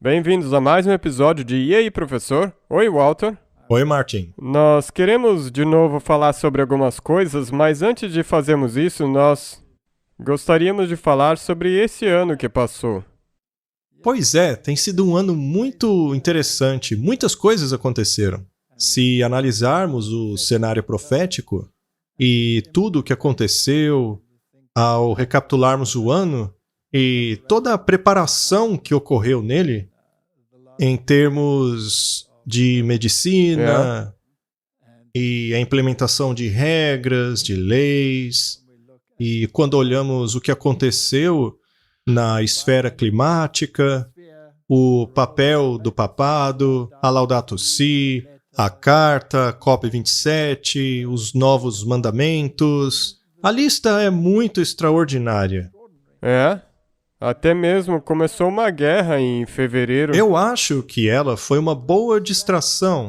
Bem-vindos a mais um episódio de E aí, professor? Oi, Walter. Oi, Martin. Nós queremos de novo falar sobre algumas coisas, mas antes de fazermos isso, nós gostaríamos de falar sobre esse ano que passou. Pois é, tem sido um ano muito interessante. Muitas coisas aconteceram. Se analisarmos o cenário profético e tudo o que aconteceu ao recapitularmos o ano e toda a preparação que ocorreu nele, em termos de medicina e a implementação de regras, de leis, e quando olhamos o que aconteceu na esfera climática, o papel do papado, a Laudato Si, a Carta, COP27, os novos mandamentos. A lista é muito extraordinária. Até mesmo começou uma guerra em fevereiro. Eu acho que ela foi uma boa distração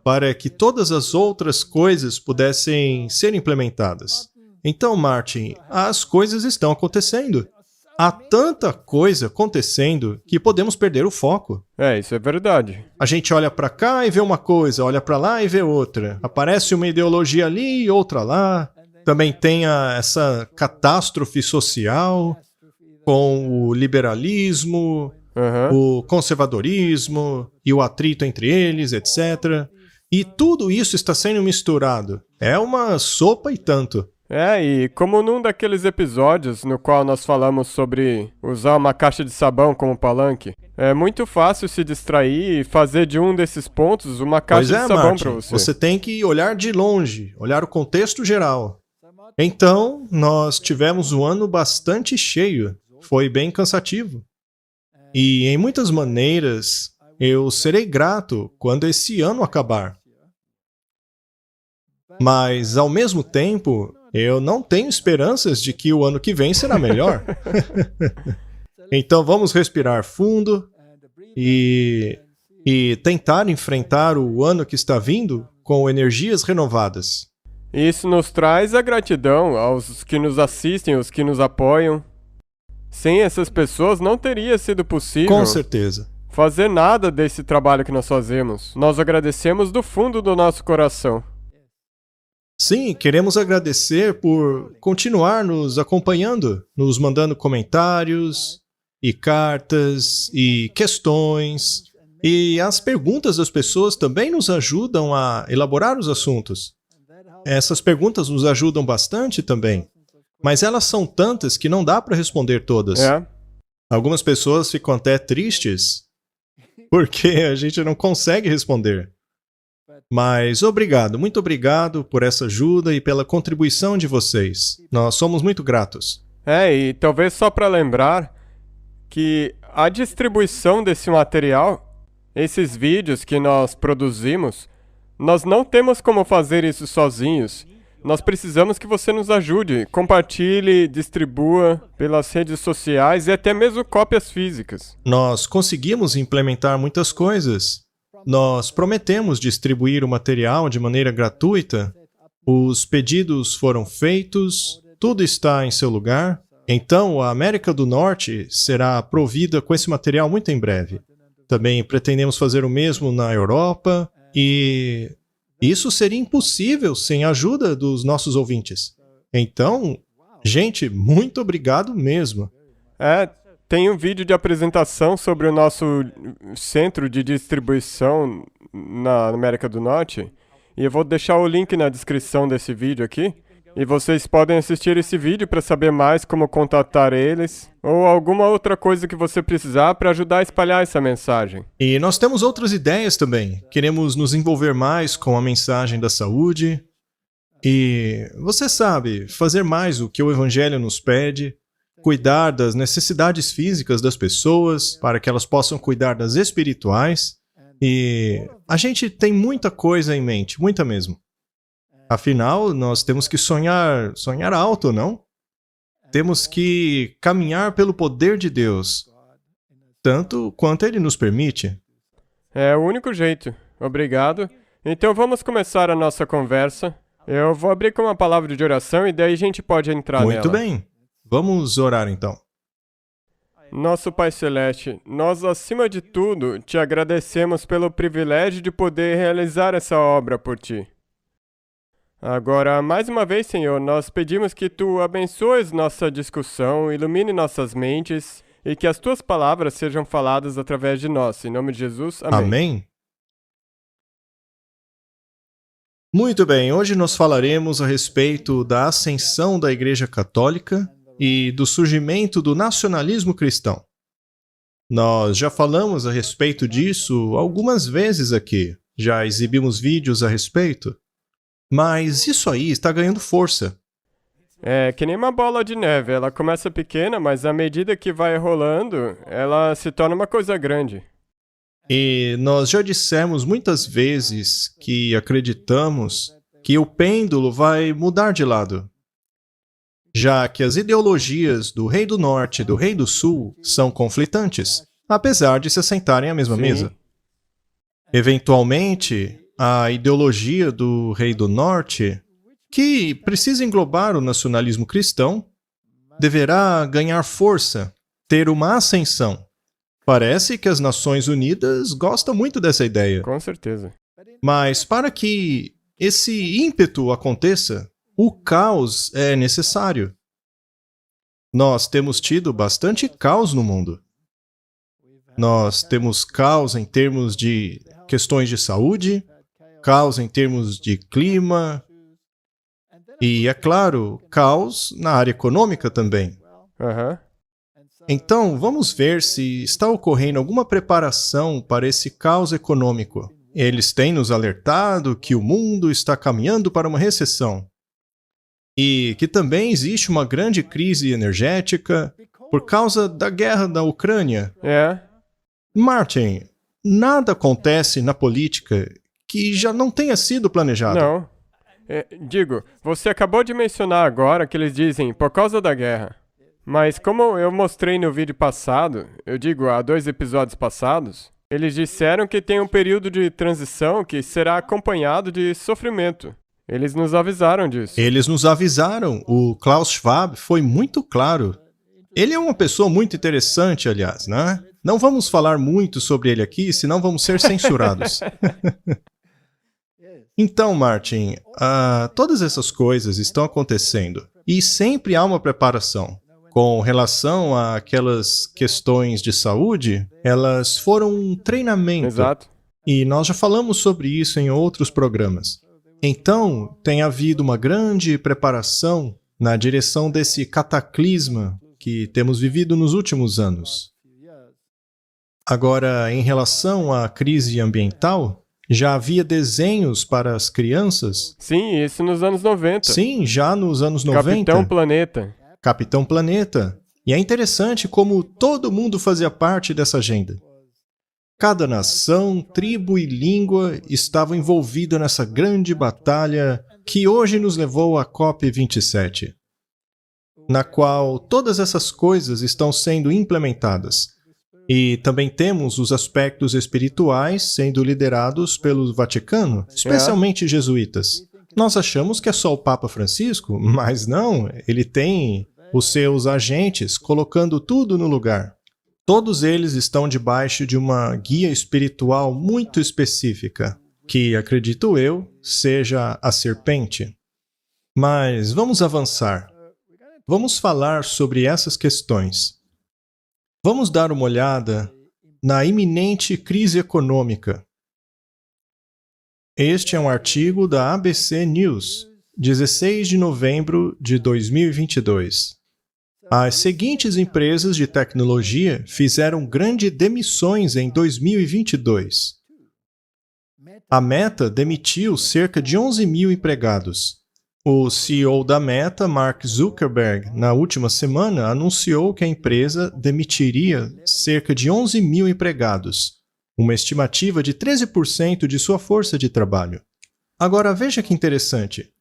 para que todas as outras coisas pudessem ser implementadas. Então, Martin, as coisas estão acontecendo. Há tanta coisa acontecendo que podemos perder o foco. Isso é verdade. A gente olha para cá e vê uma coisa, olha para lá e vê outra. Aparece uma ideologia ali e outra lá. Também tem essa catástrofe social com o liberalismo, o conservadorismo e o atrito entre eles, etc. E tudo isso está sendo misturado. É uma sopa e tanto. E como num daqueles episódios no qual nós falamos sobre usar uma caixa de sabão como palanque, é muito fácil se distrair e fazer de um desses pontos uma caixa de sabão para você. Você tem que olhar de longe, olhar o contexto geral. Então, nós tivemos um ano bastante cheio. Foi bem cansativo. E, em muitas maneiras, eu serei grato quando esse ano acabar. Mas, ao mesmo tempo, eu não tenho esperanças de que o ano que vem será melhor. Então, vamos respirar fundo e tentar enfrentar o ano que está vindo com energias renovadas. Isso nos traz a gratidão aos que nos assistem, aos que nos apoiam. Sem essas pessoas não teria sido possível Com certeza. fazer nada desse trabalho que nós fazemos. Nós agradecemos do fundo do nosso coração. Sim, queremos agradecer por continuar nos acompanhando, nos mandando comentários e cartas e questões. E as perguntas das pessoas também nos ajudam a elaborar os assuntos. Essas perguntas nos ajudam bastante também. Mas elas são tantas que não dá para responder todas. Algumas pessoas ficam até tristes porque a gente não consegue responder. Mas obrigado, muito obrigado por essa ajuda e pela contribuição de vocês. Nós somos muito gratos. E talvez só para lembrar que a distribuição desse material, esses vídeos que nós produzimos, nós não temos como fazer isso sozinhos. Nós precisamos que você nos ajude, compartilhe, distribua pelas redes sociais e até mesmo cópias físicas. Nós conseguimos implementar muitas coisas. Nós prometemos distribuir o material de maneira gratuita. Os pedidos foram feitos, tudo está em seu lugar. Então, a América do Norte será provida com esse material muito em breve. Também pretendemos fazer o mesmo na Europa e isso seria impossível sem a ajuda dos nossos ouvintes. Então, gente, muito obrigado mesmo. Tem um vídeo de apresentação sobre o nosso centro de distribuição na América do Norte. E eu vou deixar o link na descrição desse vídeo aqui. E vocês podem assistir esse vídeo para saber mais como contatar eles ou alguma outra coisa que você precisar para ajudar a espalhar essa mensagem. E nós temos outras ideias também. Queremos nos envolver mais com a mensagem da saúde. E você sabe, fazer mais o que o Evangelho nos pede, cuidar das necessidades físicas das pessoas para que elas possam cuidar das espirituais. E a gente tem muita coisa em mente, muita mesmo. Afinal, nós temos que sonhar alto, não? Temos que caminhar pelo poder de Deus, tanto quanto Ele nos permite. É o único jeito. Obrigado. Então vamos começar a nossa conversa. Eu vou abrir com uma palavra de oração e daí a gente pode entrar nela. Muito bem. Vamos orar então. Nosso Pai Celeste, nós, acima de tudo, te agradecemos pelo privilégio de poder realizar essa obra por ti. Agora, mais uma vez, Senhor, nós pedimos que tu abençoes nossa discussão, ilumine nossas mentes e que as tuas palavras sejam faladas através de nós. Em nome de Jesus, amém. Amém? Muito bem, hoje nós falaremos a respeito da ascensão da Igreja Católica e do surgimento do nacionalismo cristão. Nós já falamos a respeito disso algumas vezes aqui, já exibimos vídeos a respeito, mas isso aí está ganhando força. É que nem uma bola de neve, ela começa pequena, mas à medida que vai rolando, ela se torna uma coisa grande. E nós já dissemos muitas vezes que acreditamos que o pêndulo vai mudar de lado, já que as ideologias do Rei do Norte e do Rei do Sul são conflitantes, apesar de se assentarem à mesma Sim. mesa. Eventualmente, a ideologia do Rei do Norte, que precisa englobar o nacionalismo cristão, deverá ganhar força, ter uma ascensão. Parece que as Nações Unidas gostam muito dessa ideia. Com certeza. Mas para que esse ímpeto aconteça, o caos é necessário. Nós temos tido bastante caos no mundo. Nós temos caos em termos de questões de saúde, caos em termos de clima e, é claro, caos na área econômica também. Aham. Então, vamos ver se está ocorrendo alguma preparação para esse caos econômico. Eles têm nos alertado que o mundo está caminhando para uma recessão e que também existe uma grande crise energética por causa da guerra da Ucrânia. É. Martin, nada acontece na política que já não tenha sido planejado. Não. Digo, você acabou de mencionar agora que eles dizem por causa da guerra. Mas como eu mostrei no vídeo passado, eu digo, há 2 episódios passados, eles disseram que tem um período de transição que será acompanhado de sofrimento. Eles nos avisaram disso. Eles nos avisaram. O Klaus Schwab foi muito claro. Ele é uma pessoa muito interessante, aliás, né? Não vamos falar muito sobre ele aqui, senão vamos ser censurados. Então, Martin, todas essas coisas estão acontecendo e sempre há uma preparação. Com relação àquelas questões de saúde, elas foram um treinamento. Exato. E nós já falamos sobre isso em outros programas. Então, tem havido uma grande preparação na direção desse cataclisma que temos vivido nos últimos anos. Agora, em relação à crise ambiental, já havia desenhos para as crianças? Sim, isso nos anos 90. Sim, já nos anos 90. Capitão Planeta. Capitão Planeta. E é interessante como todo mundo fazia parte dessa agenda. Cada nação, tribo e língua estava envolvida nessa grande batalha que hoje nos levou à COP27, na qual todas essas coisas estão sendo implementadas. E também temos os aspectos espirituais sendo liderados pelo Vaticano, especialmente jesuítas. Nós achamos que é só o Papa Francisco, mas não, ele tem os seus agentes colocando tudo no lugar. Todos eles estão debaixo de uma guia espiritual muito específica, que, acredito eu, seja a serpente. Mas vamos avançar. Vamos falar sobre essas questões. Vamos dar uma olhada na iminente crise econômica. Este é um artigo da ABC News, 16 de novembro de 2022. As seguintes empresas de tecnologia fizeram grandes demissões em 2022. A Meta demitiu cerca de 11 mil empregados. O CEO da Meta, Mark Zuckerberg, na última semana, anunciou que a empresa demitiria cerca de 11 mil empregados, uma estimativa de 13% de sua força de trabalho. Agora, veja que interessante.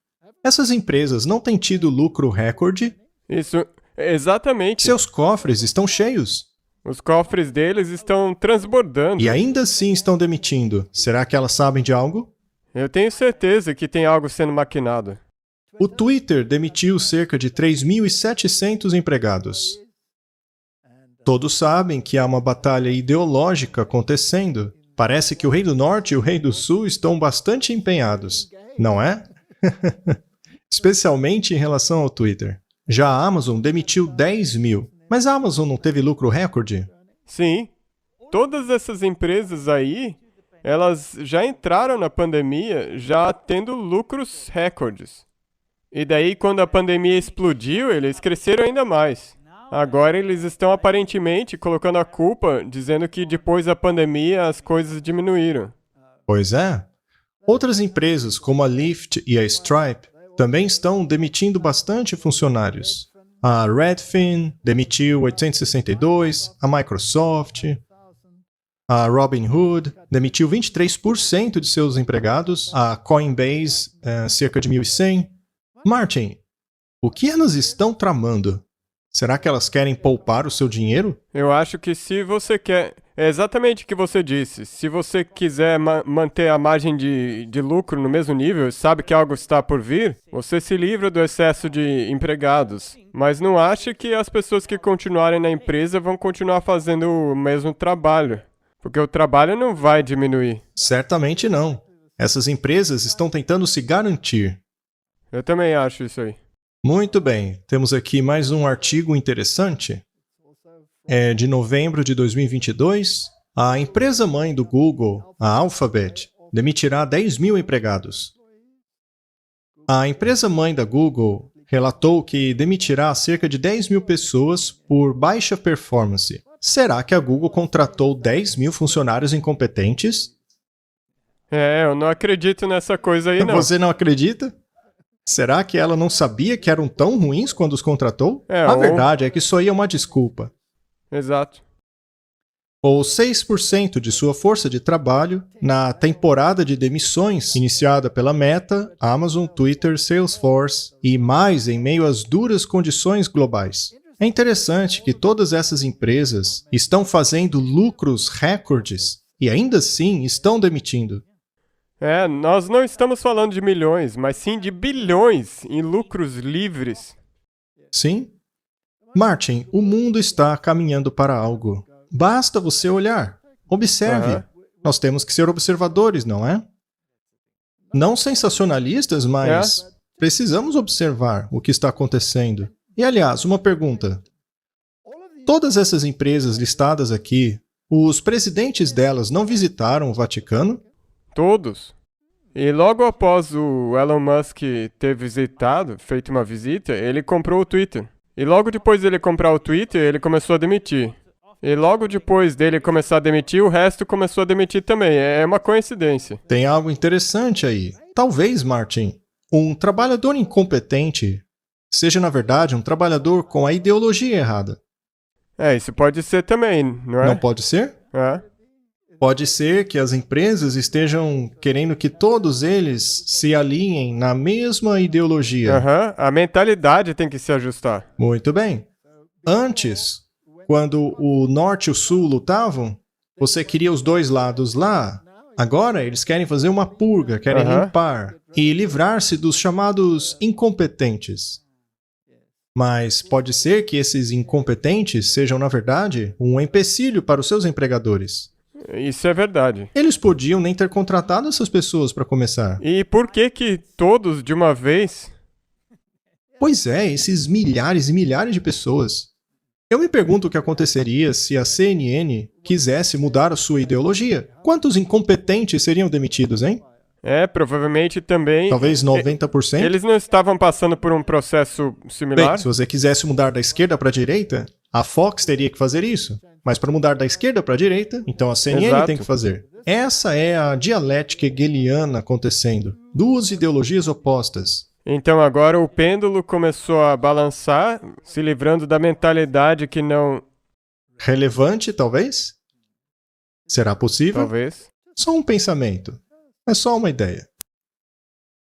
Essas empresas não têm tido lucro recorde? Isso, exatamente. Seus cofres estão cheios. Os cofres deles estão transbordando. E ainda assim estão demitindo. Será que elas sabem de algo? Eu tenho certeza que tem algo sendo maquinado. O Twitter demitiu cerca de 3.700 empregados. Todos sabem que há uma batalha ideológica acontecendo. Parece que o Rei do Norte e o Rei do Sul estão bastante empenhados, não é? Especialmente em relação ao Twitter. Já a Amazon demitiu 10 mil, mas a Amazon não teve lucro recorde? Sim, todas essas empresas aí, elas já entraram na pandemia já tendo lucros recordes. E daí, quando a pandemia explodiu, eles cresceram ainda mais. Agora eles estão aparentemente colocando a culpa, dizendo que depois da pandemia as coisas diminuíram. Pois é. Outras empresas, como a Lyft e a Stripe, também estão demitindo bastante funcionários. A Redfin demitiu 862, a Microsoft, a Robinhood demitiu 23% de seus empregados, a Coinbase cerca de 1.100. Martin, o que elas estão tramando? Será que elas querem poupar o seu dinheiro? Eu acho que se você quer... É exatamente o que você disse. Se você quiser manter a margem de lucro no mesmo nível e sabe que algo está por vir, você se livra do excesso de empregados. Mas não ache que as pessoas que continuarem na empresa vão continuar fazendo o mesmo trabalho. Porque o trabalho não vai diminuir. Certamente não. Essas empresas estão tentando se garantir. Eu também acho isso aí. Muito bem, temos aqui mais um artigo interessante. É de novembro de 2022. A empresa mãe do Google, a Alphabet, demitirá 10 mil empregados. A empresa mãe da Google relatou que demitirá cerca de 10 mil pessoas por baixa performance. Será que a Google contratou 10 mil funcionários incompetentes? Eu não acredito nessa coisa aí, não. Você não acredita? Será que ela não sabia que eram tão ruins quando os contratou? A verdade é que isso aí é uma desculpa. Exato. Ou 6% de sua força de trabalho na temporada de demissões iniciada pela Meta, Amazon, Twitter, Salesforce e mais em meio às duras condições globais. É interessante que todas essas empresas estão fazendo lucros recordes e ainda assim estão demitindo. Nós não estamos falando de milhões, mas sim de bilhões em lucros livres. Sim. Martin, o mundo está caminhando para algo. Basta você olhar. Observe. Nós temos que ser observadores, não é? Não sensacionalistas, mas precisamos observar o que está acontecendo. E, aliás, uma pergunta. Todas essas empresas listadas aqui, os presidentes delas não visitaram o Vaticano? Todos. E logo após o Elon Musk ter feito uma visita, ele comprou o Twitter. E logo depois dele comprar o Twitter, ele começou a demitir. E logo depois dele começar a demitir, o resto começou a demitir também. É uma coincidência. Tem algo interessante aí. Talvez, Martin, um trabalhador incompetente seja, na verdade, um trabalhador com a ideologia errada. Isso pode ser também, não é? Não pode ser? Pode ser que as empresas estejam querendo que todos eles se alinhem na mesma ideologia. A mentalidade tem que se ajustar. Muito bem. Antes, quando o Norte e o Sul lutavam, você queria os dois lados lá. Agora eles querem fazer uma purga, querem limpar e livrar-se dos chamados incompetentes. Mas pode ser que esses incompetentes sejam, na verdade, um empecilho para os seus empregadores. Isso é verdade. Eles podiam nem ter contratado essas pessoas para começar. E por que todos de uma vez? Pois é, esses milhares e milhares de pessoas. Eu me pergunto o que aconteceria se a CNN quisesse mudar a sua ideologia. Quantos incompetentes seriam demitidos, hein? Provavelmente também... Talvez 90%? Eles não estavam passando por um processo similar? Bem, se você quisesse mudar da esquerda para a direita, a Fox teria que fazer isso. Mas para mudar da esquerda para a direita, então a CNN tem que fazer. Essa é a dialética hegeliana acontecendo. Duas ideologias opostas. Então agora o pêndulo começou a balançar, se livrando da mentalidade que não... Relevante, talvez? Será possível? Talvez. Só um pensamento. É só uma ideia.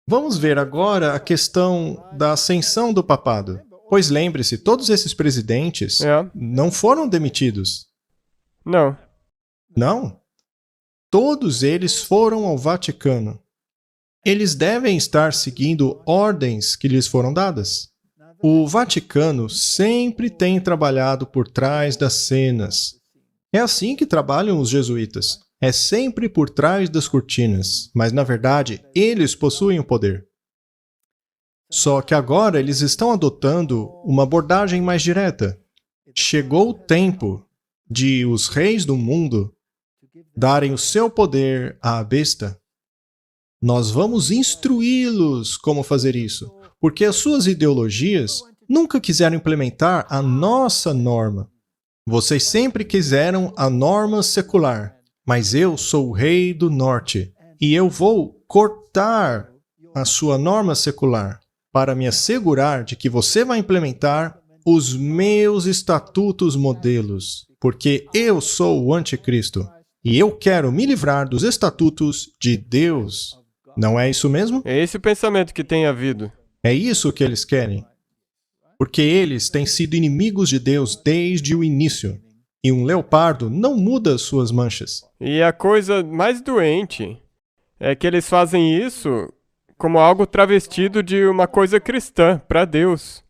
Vamos ver agora a questão da ascensão do papado. Pois lembre-se, todos esses presidentes não foram demitidos. Não. Não? Todos eles foram ao Vaticano. Eles devem estar seguindo ordens que lhes foram dadas. O Vaticano sempre tem trabalhado por trás das cenas. É assim que trabalham os jesuítas. É sempre por trás das cortinas, mas na verdade eles possuem o poder. Só que agora eles estão adotando uma abordagem mais direta. Chegou o tempo de os reis do mundo darem o seu poder à besta. Nós vamos instruí-los como fazer isso, porque as suas ideologias nunca quiseram implementar a nossa norma. Vocês sempre quiseram a norma secular, mas eu sou o rei do norte e eu vou cortar a sua norma secular para me assegurar de que você vai implementar os meus estatutos modelos, porque eu sou o anticristo e eu quero me livrar dos estatutos de Deus. Não é isso mesmo? É esse o pensamento que tem havido. É isso que eles querem. Porque eles têm sido inimigos de Deus desde o início. E um leopardo não muda suas manchas. E a coisa mais doente é que eles fazem isso como algo travestido de uma coisa cristã para Deus.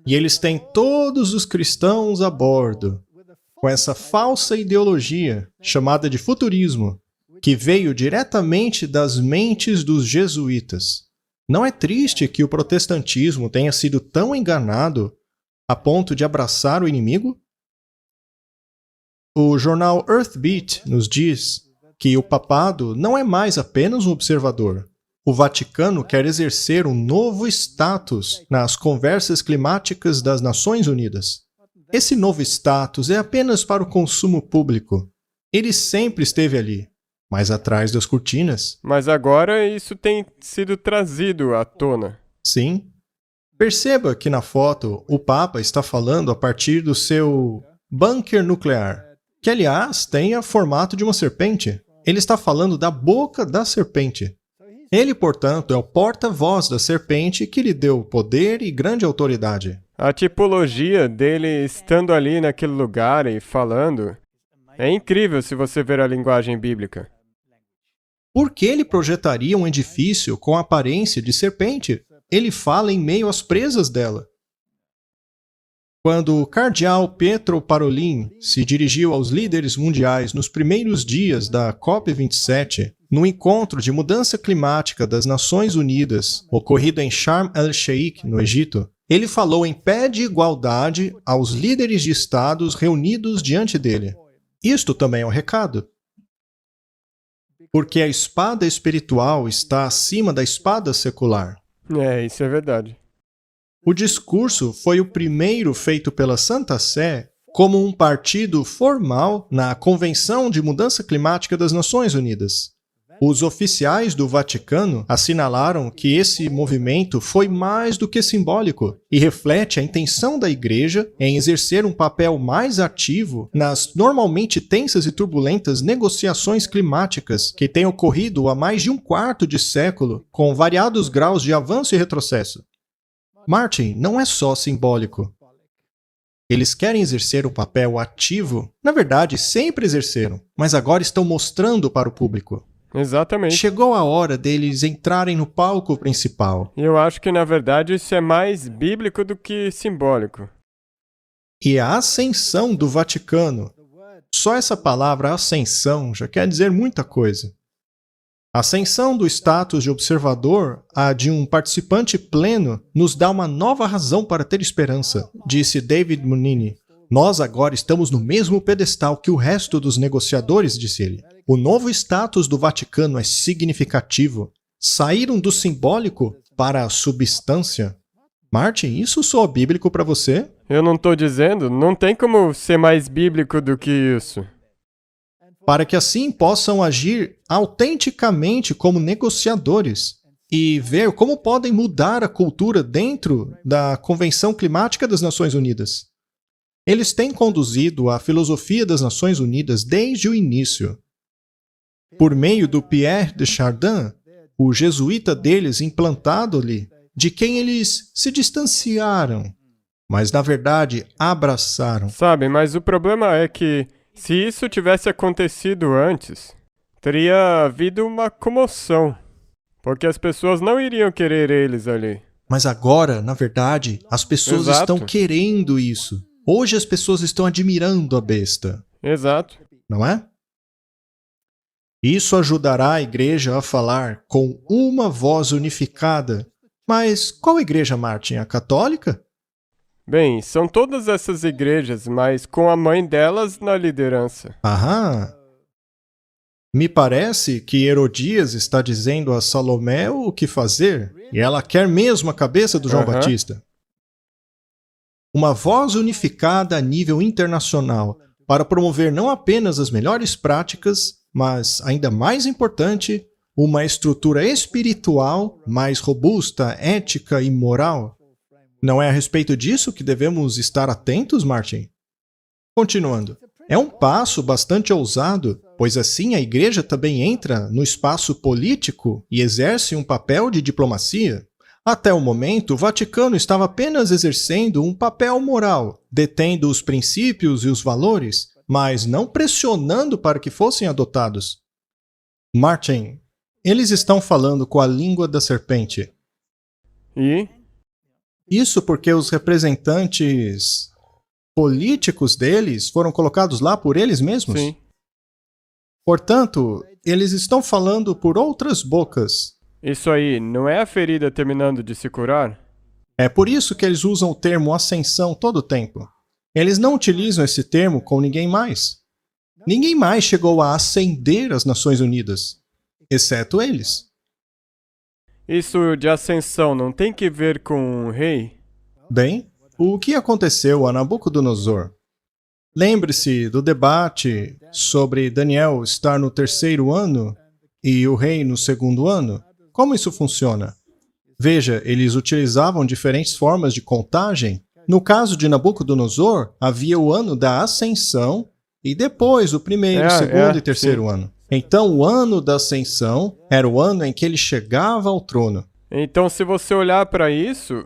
E eles têm todos os cristãos a bordo, com essa falsa ideologia chamada de futurismo, que veio diretamente das mentes dos jesuítas. Não é triste que o protestantismo tenha sido tão enganado a ponto de abraçar o inimigo? O jornal Earthbeat nos diz que o papado não é mais apenas um observador. O Vaticano quer exercer um novo status nas conversas climáticas das Nações Unidas. Esse novo status é apenas para o consumo público. Ele sempre esteve ali, mas atrás das cortinas. Mas agora isso tem sido trazido à tona. Sim. Perceba que na foto o Papa está falando a partir do seu bunker nuclear, que aliás tem o formato de uma serpente. Ele está falando da boca da serpente. Ele, portanto, é o porta-voz da serpente que lhe deu poder e grande autoridade. A tipologia dele estando ali naquele lugar e falando é incrível se você ver a linguagem bíblica. Por que ele projetaria um edifício com a aparência de serpente? Ele fala em meio às presas dela. Quando o cardeal Pietro Parolin se dirigiu aos líderes mundiais nos primeiros dias da COP27, no encontro de mudança climática das Nações Unidas, ocorrido em Sharm el-Sheikh, no Egito, ele falou em pé de igualdade aos líderes de estados reunidos diante dele. Isto também é um recado. Porque a espada espiritual está acima da espada secular. É, isso é verdade. O discurso foi o primeiro feito pela Santa Sé como um partido formal na Convenção de Mudança Climática das Nações Unidas. Os oficiais do Vaticano assinalaram que esse movimento foi mais do que simbólico e reflete a intenção da Igreja em exercer um papel mais ativo nas normalmente tensas e turbulentas negociações climáticas que têm ocorrido há mais de um quarto de século, com variados graus de avanço e retrocesso. Martin, não é só simbólico. Eles querem exercer um papel ativo, na verdade, sempre exerceram, mas agora estão mostrando para o público. Exatamente. Chegou a hora deles entrarem no palco principal. E eu acho que, na verdade, isso é mais bíblico do que simbólico. E a ascensão do Vaticano. Só essa palavra ascensão já quer dizer muita coisa. A ascensão do status de observador a de um participante pleno nos dá uma nova razão para ter esperança, disse David Munini. Nós agora estamos no mesmo pedestal que o resto dos negociadores, disse ele. O novo status do Vaticano é significativo. Saíram do simbólico para a substância. Martin, isso soa bíblico para você? Eu não estou dizendo, não tem como ser mais bíblico do que isso. Para que assim possam agir autenticamente como negociadores e ver como podem mudar a cultura dentro da Convenção Climática das Nações Unidas. Eles têm conduzido a filosofia das Nações Unidas desde o início. Por meio do Pierre de Chardin, o jesuíta deles implantado ali, de quem eles se distanciaram, mas na verdade abraçaram. Sabe, mas o problema é que se isso tivesse acontecido antes, teria havido uma comoção, porque as pessoas não iriam querer eles ali. Mas agora, na verdade, as pessoas Exato. estão querendo isso. Hoje as pessoas estão admirando a besta, Exato. não é? Isso ajudará a igreja a falar com uma voz unificada. Mas qual igreja, Martin? A católica? Bem, são todas essas igrejas, mas com a mãe delas na liderança. Aham. Me parece que Herodias está dizendo a Salomé o que fazer, e ela quer mesmo a cabeça do João Aham. Batista. Uma voz unificada a nível internacional para promover não apenas as melhores práticas, mas, ainda mais importante, uma estrutura espiritual mais robusta, ética e moral. Não é a respeito disso que devemos estar atentos, Martin? Continuando. É um passo bastante ousado, pois assim a igreja também entra no espaço político e exerce um papel de diplomacia. Até o momento, o Vaticano estava apenas exercendo um papel moral, detendo os princípios e os valores, mas não pressionando para que fossem adotados. Martin, eles estão falando com a língua da serpente. E? Isso porque os representantes políticos deles foram colocados lá por eles mesmos? Sim. Portanto, eles estão falando por outras bocas. Isso aí, não é a ferida terminando de se curar? É por isso que eles usam o termo ascensão todo o tempo. Eles não utilizam esse termo com ninguém mais. Ninguém mais chegou a ascender as Nações Unidas, exceto eles. Isso de ascensão não tem que ver com um rei? Bem, o que aconteceu a Nabucodonosor? Lembre-se do debate sobre Daniel estar no 3º ano e o rei no 2º ano? Como isso funciona? Veja, eles utilizavam diferentes formas de contagem. No caso de Nabucodonosor, havia o ano da ascensão e depois o 1º, 2º e 3º ano. Então, o ano da ascensão era o ano em que ele chegava ao trono. Então, se você olhar para isso,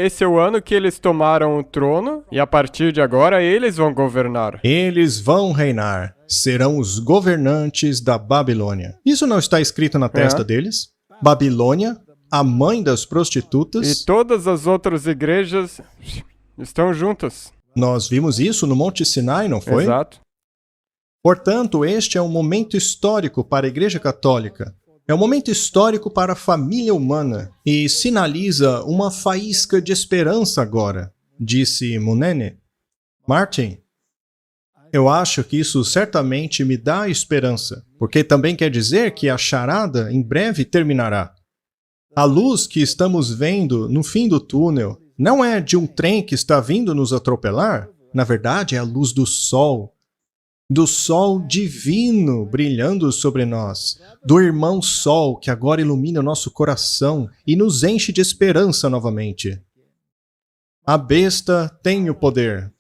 esse é o ano que eles tomaram o trono e a partir de agora eles vão governar. Eles vão reinar, serão os governantes da Babilônia. Isso não está escrito na testa deles? Babilônia, a mãe das prostitutas. E todas as outras igrejas estão juntas. Nós vimos isso no Monte Sinai, não foi? Exato. Portanto, este é um momento histórico para a Igreja Católica. É um momento histórico para a família humana e sinaliza uma faísca de esperança agora, disse Munene. Martin, eu acho que isso certamente me dá esperança, porque também quer dizer que a charada em breve terminará. A luz que estamos vendo no fim do túnel não é de um trem que está vindo nos atropelar, na verdade é a luz do sol divino brilhando sobre nós, do irmão Sol que agora ilumina o nosso coração e nos enche de esperança novamente. A besta tem o poder.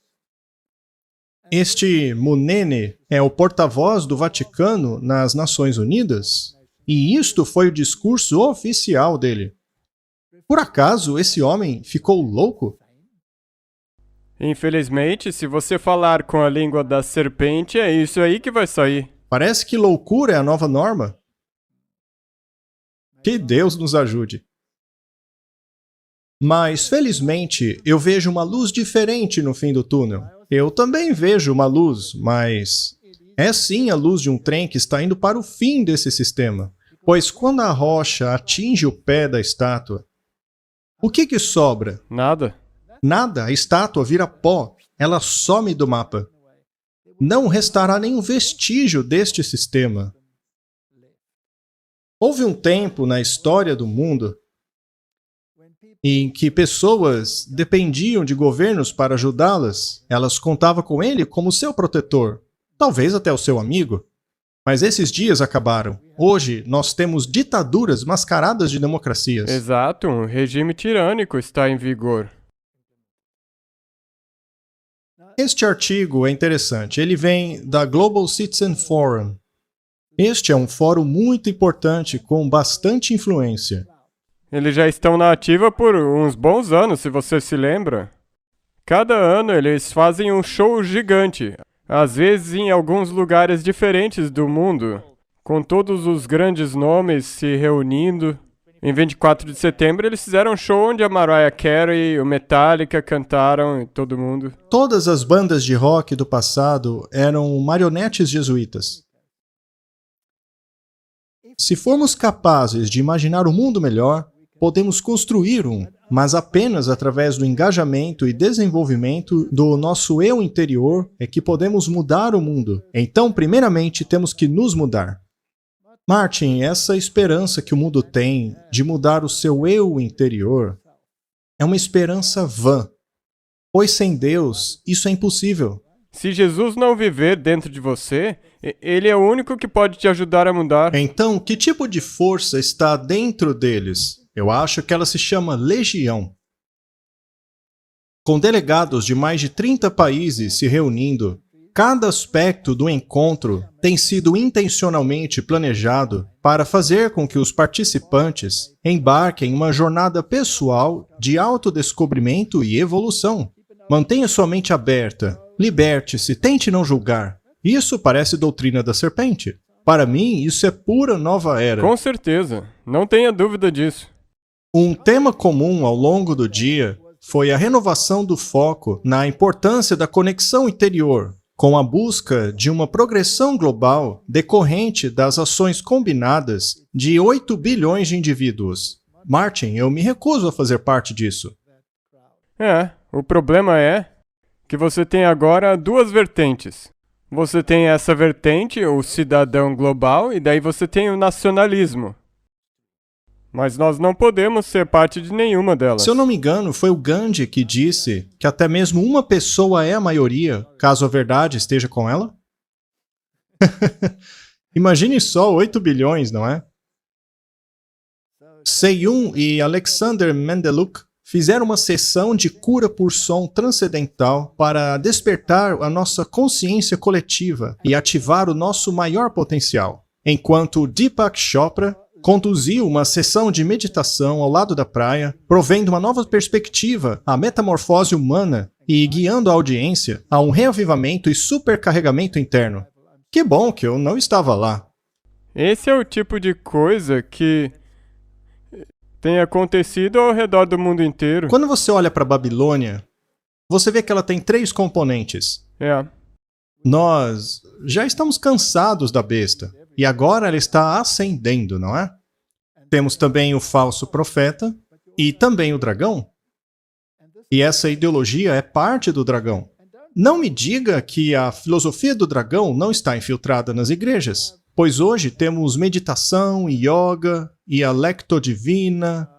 Este Munene é o porta-voz do Vaticano nas Nações Unidas, e isto foi o discurso oficial dele. Por acaso esse homem ficou louco? Infelizmente, se você falar com a língua da serpente, é isso aí que vai sair. Parece que loucura é a nova norma. Que Deus nos ajude. Mas, felizmente, eu vejo uma luz diferente no fim do túnel. Eu também vejo uma luz, mas é sim a luz de um trem que está indo para o fim desse sistema. Pois quando a rocha atinge o pé da estátua, o que sobra? Nada. Nada, a estátua vira pó, ela some do mapa. Não restará nenhum vestígio deste sistema. Houve um tempo na história do mundo em que pessoas dependiam de governos para ajudá-las. Elas contavam com ele como seu protetor, talvez até o seu amigo. Mas esses dias acabaram. Hoje, nós temos ditaduras mascaradas de democracias. Exato, um regime tirânico está em vigor. Este artigo é interessante. Ele vem da Global Citizen Forum. Este é um fórum muito importante, com bastante influência. Eles já estão na ativa por uns bons anos, se você se lembra. Cada ano eles fazem um show gigante, às vezes em alguns lugares diferentes do mundo, com todos os grandes nomes se reunindo. Em 24 de setembro, eles fizeram um show onde a Mariah Carey e o Metallica cantaram e todo mundo. Todas as bandas de rock do passado eram marionetes jesuítas. Se formos capazes de imaginar um mundo melhor, podemos construir um, mas apenas através do engajamento e desenvolvimento do nosso eu interior é que podemos mudar o mundo. Então, primeiramente, temos que nos mudar. Martin, essa esperança que o mundo tem de mudar o seu eu interior é uma esperança vã, pois sem Deus isso é impossível. Se Jesus não viver dentro de você, ele é o único que pode te ajudar a mudar. Então, que tipo de força está dentro deles? Eu acho que ela se chama Legião. Com delegados de mais de 30 países se reunindo, cada aspecto do encontro tem sido intencionalmente planejado para fazer com que os participantes embarquem em uma jornada pessoal de autodescobrimento e evolução. Mantenha sua mente aberta, liberte-se, tente não julgar. Isso parece doutrina da serpente. Para mim, isso é pura nova era. Com certeza, não tenha dúvida disso. Um tema comum ao longo do dia foi a renovação do foco na importância da conexão interior, com a busca de uma progressão global decorrente das ações combinadas de 8 bilhões de indivíduos. Martin, eu me recuso a fazer parte disso. O problema é que você tem agora duas vertentes. Você tem essa vertente, o cidadão global, e daí você tem o nacionalismo. Mas nós não podemos ser parte de nenhuma delas. Se eu não me engano, foi o Gandhi que disse que até mesmo uma pessoa é a maioria, caso a verdade esteja com ela? Imagine só 8 bilhões, não é? Se-Yun e Alexander Mendeluk fizeram uma sessão de cura por som transcendental para despertar a nossa consciência coletiva e ativar o nosso maior potencial, enquanto Deepak Chopra conduziu uma sessão de meditação ao lado da praia, provendo uma nova perspectiva à metamorfose humana e guiando a audiência a um reavivamento e supercarregamento interno. Que bom que eu não estava lá. Esse é o tipo de coisa que tem acontecido ao redor do mundo inteiro. Quando você olha para a Babilônia, você vê que ela tem 3 componentes. Nós já estamos cansados da besta. E agora ela está ascendendo, não é? Temos também o falso profeta e também o dragão. E essa ideologia é parte do dragão. Não me diga que a filosofia do dragão não está infiltrada nas igrejas, pois hoje temos meditação e yoga e a lectodivina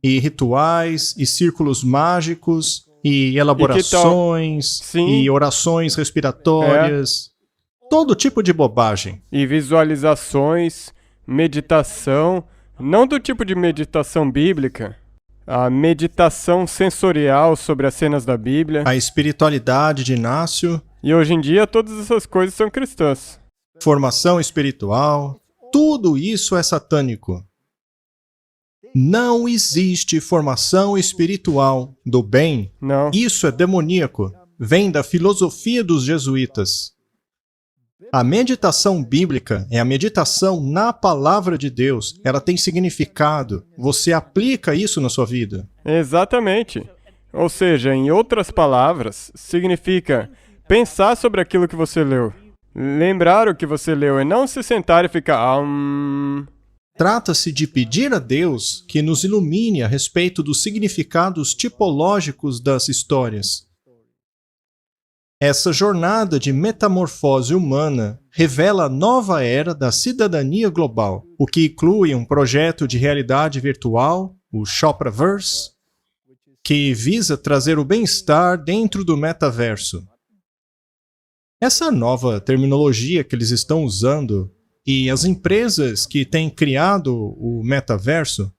e rituais e círculos mágicos e elaborações e orações respiratórias. Todo tipo de bobagem. E visualizações, meditação, não do tipo de meditação bíblica, a meditação sensorial sobre as cenas da Bíblia. A espiritualidade de Inácio. E hoje em dia todas essas coisas são cristãs. Formação espiritual. Tudo isso é satânico. Não existe formação espiritual do bem. Não. Isso é demoníaco. Vem da filosofia dos jesuítas. A meditação bíblica é a meditação na palavra de Deus. Ela tem significado. Você aplica isso na sua vida. Exatamente. Ou seja, em outras palavras, significa pensar sobre aquilo que você leu. Lembrar o que você leu e não se sentar e ficar... Trata-se de pedir a Deus que nos ilumine a respeito dos significados tipológicos das histórias. Essa jornada de metamorfose humana revela a nova era da cidadania global, o que inclui um projeto de realidade virtual, o Chopraverse, que visa trazer o bem-estar dentro do metaverso. Essa nova terminologia que eles estão usando e as empresas que têm criado o metaverso,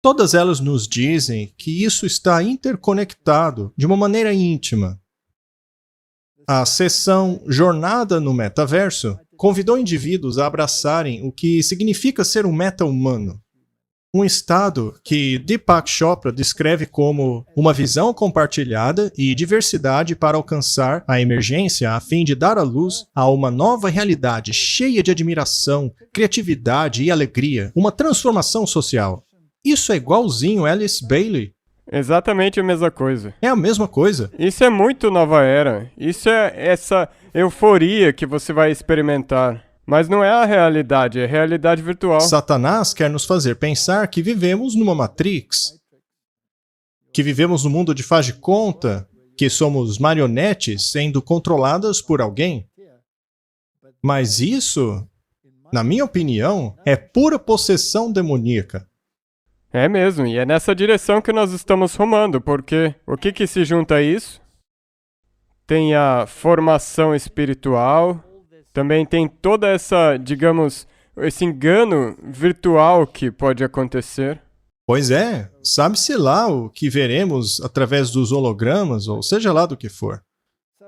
todas elas nos dizem que isso está interconectado de uma maneira íntima. A sessão Jornada no Metaverso convidou indivíduos a abraçarem o que significa ser um meta-humano. Um estado que Deepak Chopra descreve como uma visão compartilhada e diversidade para alcançar a emergência a fim de dar à luz a uma nova realidade cheia de admiração, criatividade e alegria, uma transformação social. Isso é igualzinho Alice Bailey. Exatamente a mesma coisa. É a mesma coisa. Isso é muito nova era. Isso é essa euforia que você vai experimentar. Mas não é a realidade, é a realidade virtual. Satanás quer nos fazer pensar que vivemos numa Matrix, que vivemos num mundo de faz de conta, que somos marionetes sendo controladas por alguém. Mas isso, na minha opinião, é pura possessão demoníaca. É mesmo, e é nessa direção que nós estamos rumando, porque o que se junta a isso? Tem a formação espiritual, também tem toda essa, digamos, esse engano virtual que pode acontecer. Pois é, sabe-se lá o que veremos através dos hologramas, ou seja lá do que for.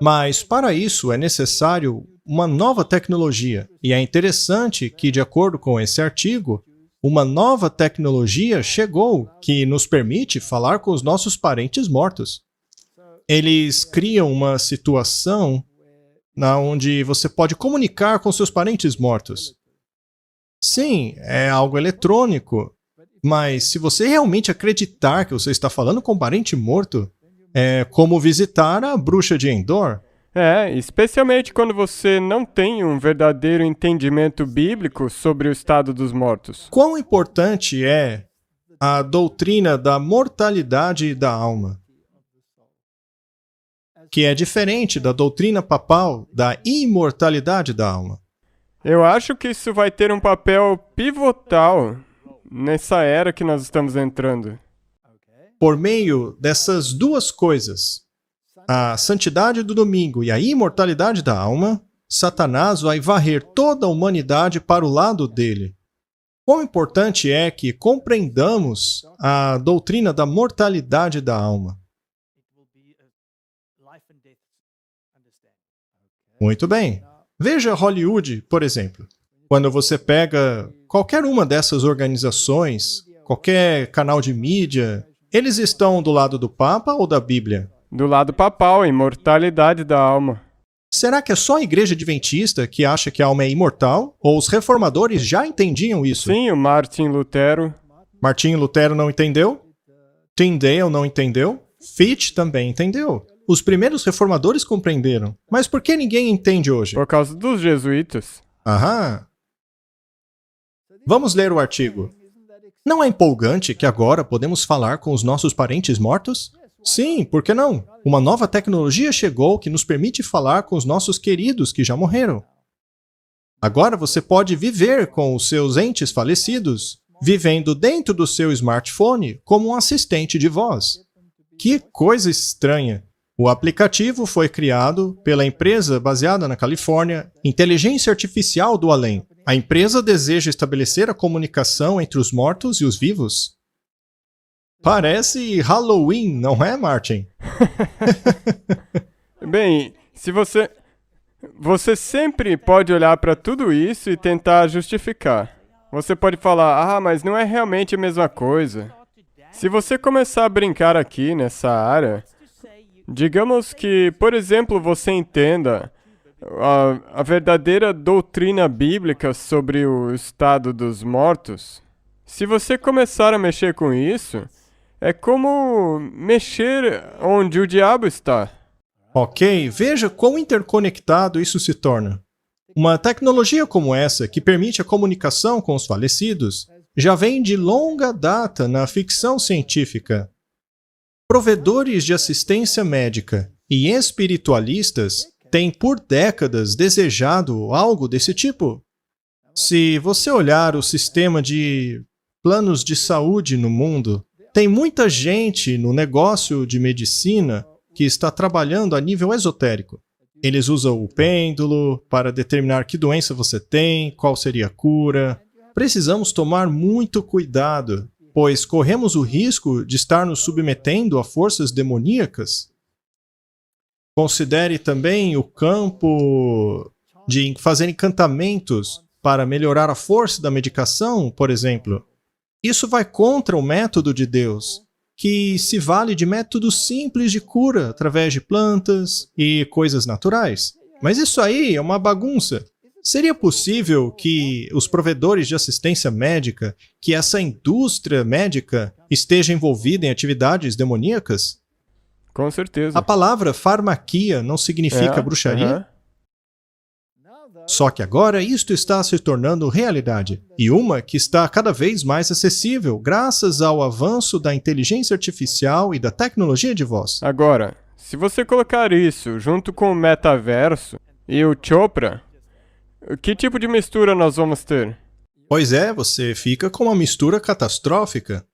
Mas para isso é necessário uma nova tecnologia, e é interessante que, de acordo com esse artigo, uma nova tecnologia chegou que nos permite falar com os nossos parentes mortos. Eles criam uma situação onde você pode comunicar com seus parentes mortos. Sim, é algo eletrônico, mas se você realmente acreditar que você está falando com um parente morto, é como visitar a bruxa de Endor. É, especialmente quando você não tem um verdadeiro entendimento bíblico sobre o estado dos mortos. Quão importante é a doutrina da mortalidade da alma, que é diferente da doutrina papal da imortalidade da alma. Eu acho que isso vai ter um papel pivotal nessa era que nós estamos entrando. Por meio dessas duas coisas, a santidade do domingo e a imortalidade da alma, Satanás vai varrer toda a humanidade para o lado dele. Quão importante é que compreendamos a doutrina da mortalidade da alma. Muito bem. Veja Hollywood, por exemplo. Quando você pega qualquer uma dessas organizações, qualquer canal de mídia, eles estão do lado do Papa ou da Bíblia? Do lado papal, imortalidade da alma. Será que é só a igreja adventista que acha que a alma é imortal? Ou os reformadores já entendiam isso? Sim, o Martin Lutero. Martinho Lutero não entendeu? Tyndale não entendeu? Fichte também entendeu. Os primeiros reformadores compreenderam. Mas por que ninguém entende hoje? Por causa dos jesuítas. Aham. Vamos ler o artigo. Não é empolgante que agora podemos falar com os nossos parentes mortos? Sim, por que não? Uma nova tecnologia chegou que nos permite falar com os nossos queridos que já morreram. Agora você pode viver com os seus entes falecidos, vivendo dentro do seu smartphone como um assistente de voz. Que coisa estranha! O aplicativo foi criado pela empresa baseada na Califórnia, Inteligência Artificial do Além. A empresa deseja estabelecer a comunicação entre os mortos e os vivos. Parece Halloween, não é, Martin? Bem, se você... Você sempre pode olhar para tudo isso e tentar justificar. Você pode falar, mas não é realmente a mesma coisa. Se você começar a brincar aqui nessa área, digamos que, por exemplo, você entenda a verdadeira doutrina bíblica sobre o estado dos mortos. Se você começar a mexer com isso, é como mexer onde o diabo está. Ok, veja quão interconectado isso se torna. Uma tecnologia como essa, que permite a comunicação com os falecidos, já vem de longa data na ficção científica. Provedores de assistência médica e espiritualistas têm por décadas desejado algo desse tipo. Se você olhar o sistema de planos de saúde no mundo, tem muita gente no negócio de medicina que está trabalhando a nível esotérico. Eles usam o pêndulo para determinar que doença você tem, qual seria a cura. Precisamos tomar muito cuidado, pois corremos o risco de estar nos submetendo a forças demoníacas. Considere também o campo de fazer encantamentos para melhorar a força da medicação, por exemplo. Isso vai contra o método de Deus, que se vale de métodos simples de cura através de plantas e coisas naturais. Mas isso aí é uma bagunça. Seria possível que os provedores de assistência médica, que essa indústria médica esteja envolvida em atividades demoníacas? Com certeza. A palavra farmaquia não significa bruxaria? aham. Só que agora isto está se tornando realidade, e uma que está cada vez mais acessível graças ao avanço da inteligência artificial e da tecnologia de voz. Agora, se você colocar isso junto com o metaverso e o Chopra, que tipo de mistura nós vamos ter? Pois é, você fica com uma mistura catastrófica.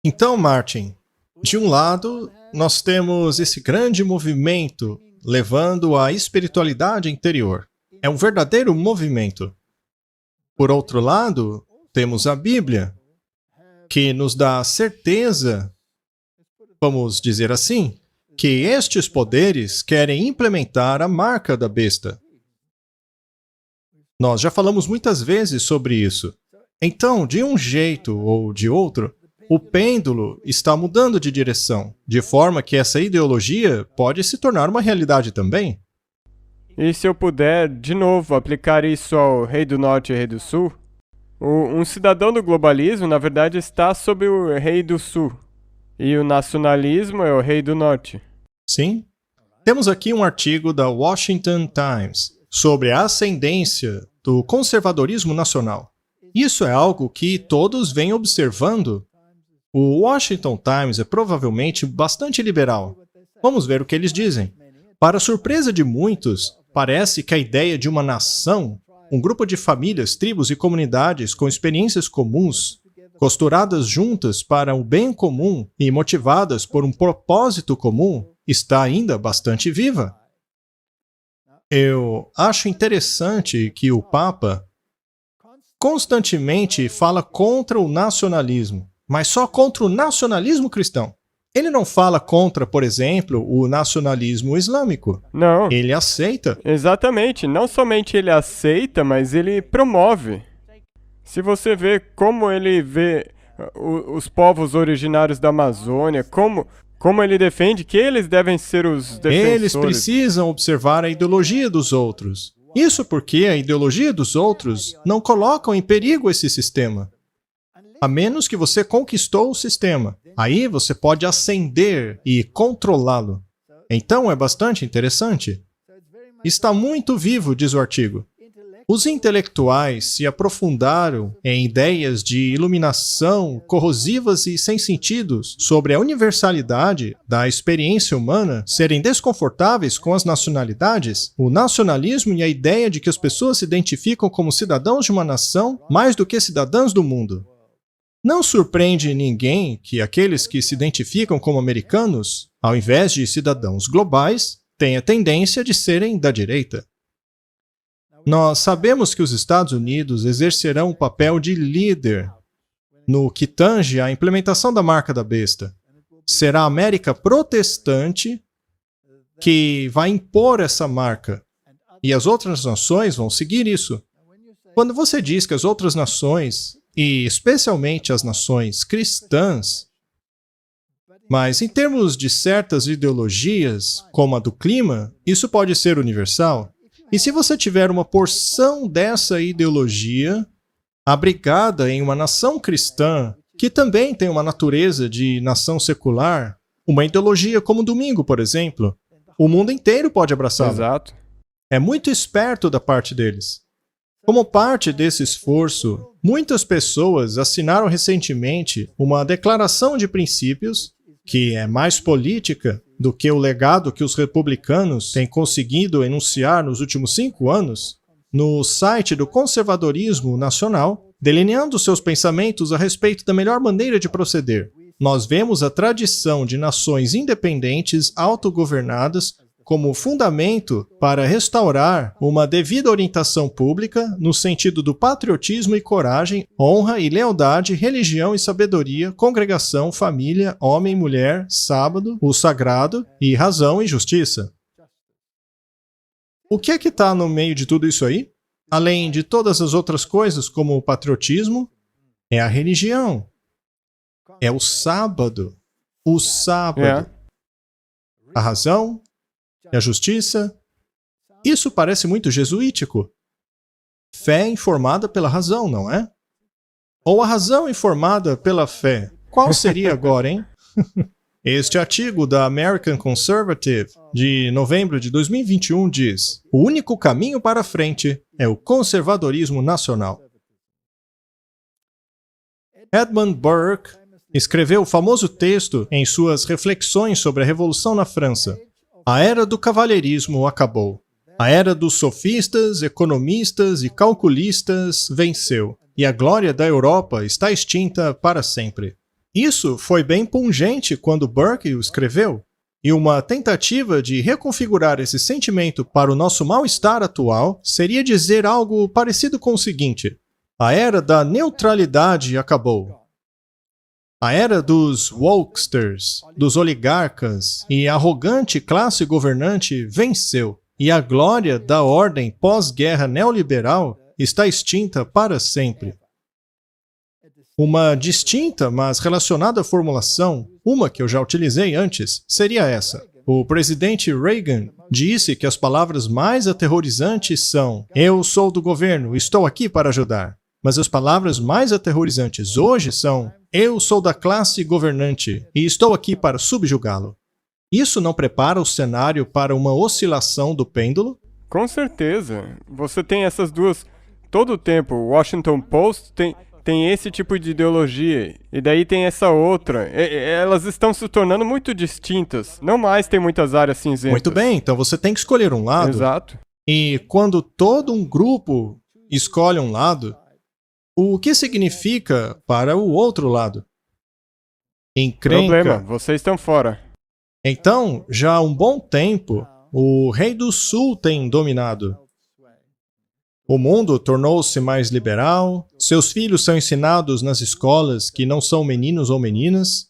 Então, Martin, de um lado, nós temos esse grande movimento levando à espiritualidade interior. É um verdadeiro movimento. Por outro lado, temos a Bíblia, que nos dá a certeza, vamos dizer assim, que estes poderes querem implementar a marca da besta. Nós já falamos muitas vezes sobre isso. Então, de um jeito ou de outro, o pêndulo está mudando de direção, de forma que essa ideologia pode se tornar uma realidade também. E se eu puder, de novo, aplicar isso ao Rei do Norte e Rei do Sul? Um cidadão do globalismo, na verdade, está sob o Rei do Sul. E o nacionalismo é o Rei do Norte. Sim. Temos aqui um artigo da Washington Times sobre a ascendência do conservadorismo nacional. Isso é algo que todos vêm observando. O Washington Times é provavelmente bastante liberal. Vamos ver o que eles dizem. Para surpresa de muitos, parece que a ideia de uma nação, um grupo de famílias, tribos e comunidades com experiências comuns, costuradas juntas para o bem comum e motivadas por um propósito comum, está ainda bastante viva. Eu acho interessante que o Papa constantemente fala contra o nacionalismo, mas só contra o nacionalismo cristão. Ele não fala contra, por exemplo, o nacionalismo islâmico. Não. Ele aceita. Exatamente. Não somente ele aceita, mas ele promove. Se você vê como ele vê os povos originários da Amazônia, como ele defende que eles devem ser os defensores. Eles precisam observar a ideologia dos outros. Isso porque a ideologia dos outros não colocam em perigo esse sistema. A menos que você conquistou o sistema. Aí você pode ascender e controlá-lo. Então é bastante interessante. Está muito vivo, diz o artigo. Os intelectuais se aprofundaram em ideias de iluminação corrosivas e sem sentidos sobre a universalidade da experiência humana serem desconfortáveis com as nacionalidades, o nacionalismo e a ideia de que as pessoas se identificam como cidadãos de uma nação mais do que cidadãs do mundo. Não surpreende ninguém que aqueles que se identificam como americanos, ao invés de cidadãos globais, tenham a tendência de serem da direita. Nós sabemos que os Estados Unidos exercerão um papel de líder no que tange à implementação da marca da besta. Será a América protestante que vai impor essa marca, e as outras nações vão seguir isso. Quando você diz que as outras nações, e especialmente as nações cristãs, mas em termos de certas ideologias, como a do clima, isso pode ser universal. E se você tiver uma porção dessa ideologia abrigada em uma nação cristã, que também tem uma natureza de nação secular, uma ideologia como o domingo, por exemplo, o mundo inteiro pode abraçá-la. Exato. É muito esperto da parte deles. Como parte desse esforço, muitas pessoas assinaram recentemente uma declaração de princípios que é mais política do que o legado que os republicanos têm conseguido enunciar nos últimos 5 anos, no site do Conservadorismo Nacional, delineando seus pensamentos a respeito da melhor maneira de proceder. Nós vemos a tradição de nações independentes autogovernadas como fundamento para restaurar uma devida orientação pública no sentido do patriotismo e coragem, honra e lealdade, religião e sabedoria, congregação, família, homem, mulher, sábado, o sagrado e razão e justiça. O que é que está no meio de tudo isso aí? Além de todas as outras coisas como o patriotismo, É a religião. É o sábado. O sábado. A razão e a justiça. Isso parece muito jesuítico. Fé informada pela razão, não é? Ou a razão informada pela fé. Qual seria agora, hein? Este artigo da American Conservative, de novembro de 2021, diz: o único caminho para a frente é o conservadorismo nacional. Edmund Burke escreveu o famoso texto em suas reflexões sobre a Revolução na França. A era do cavalheirismo acabou. A era dos sofistas, economistas e calculistas venceu, e a glória da Europa está extinta para sempre. Isso foi bem pungente quando Burke o escreveu, e uma tentativa de reconfigurar esse sentimento para o nosso mal-estar atual seria dizer algo parecido com o seguinte: a era da neutralidade acabou. A era dos wokesters, dos oligarcas e arrogante classe governante venceu, e a glória da ordem pós-guerra neoliberal está extinta para sempre. Uma distinta, mas relacionada formulação, uma que eu já utilizei antes, seria essa. O presidente Reagan disse que as palavras mais aterrorizantes são: eu sou do governo, estou aqui para ajudar. Mas as palavras mais aterrorizantes hoje são: eu sou da classe governante e estou aqui para subjugá-lo. Isso não prepara o cenário para uma oscilação do pêndulo? Com certeza. Você tem essas duas todo o tempo. O Washington Post tem esse tipo de ideologia, e daí tem essa outra. Elas estão se tornando muito distintas. Não mais tem muitas áreas cinzentas. Muito bem, então você tem que escolher um lado. Exato. E quando todo um grupo escolhe um lado, o que significa para o outro lado? Encrenca. Problema, vocês estão fora. Então, já há um bom tempo, o Rei do Sul tem dominado. O mundo tornou-se mais liberal, seus filhos são ensinados nas escolas que não são meninos ou meninas,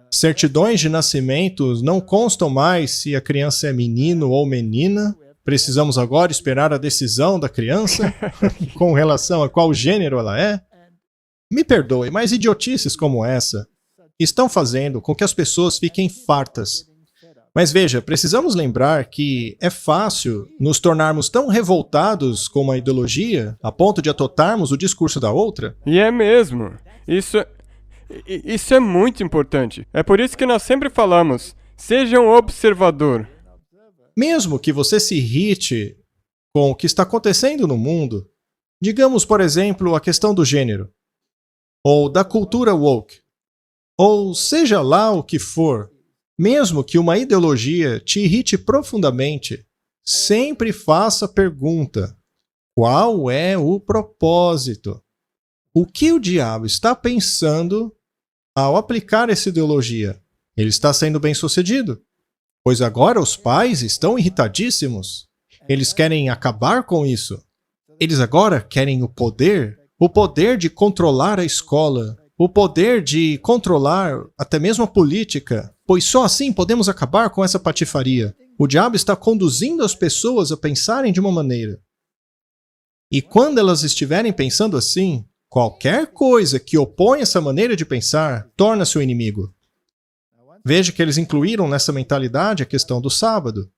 certidões de nascimento não constam mais se a criança é menino ou menina, precisamos agora esperar a decisão da criança com relação a qual gênero ela é. Me perdoe, mas idiotices como essa estão fazendo com que as pessoas fiquem fartas. Mas veja, precisamos lembrar que é fácil nos tornarmos tão revoltados com uma ideologia a ponto de adotarmos o discurso da outra. E é mesmo. Isso é muito importante. É por isso que nós sempre falamos: seja um observador. Mesmo que você se irrite com o que está acontecendo no mundo, digamos, por exemplo, a questão do gênero, ou da cultura woke, ou seja lá o que for, mesmo que uma ideologia te irrite profundamente, sempre faça a pergunta: qual é o propósito? O que o diabo está pensando ao aplicar essa ideologia? Ele está sendo bem-sucedido? Pois agora os pais estão irritadíssimos. Eles querem acabar com isso. Eles agora querem o poder de controlar a escola, o poder de controlar até mesmo a política, pois só assim podemos acabar com essa patifaria. O diabo está conduzindo as pessoas a pensarem de uma maneira. E quando elas estiverem pensando assim, qualquer coisa que opõe essa maneira de pensar torna-se o inimigo. Veja que eles incluíram nessa mentalidade a questão do sábado.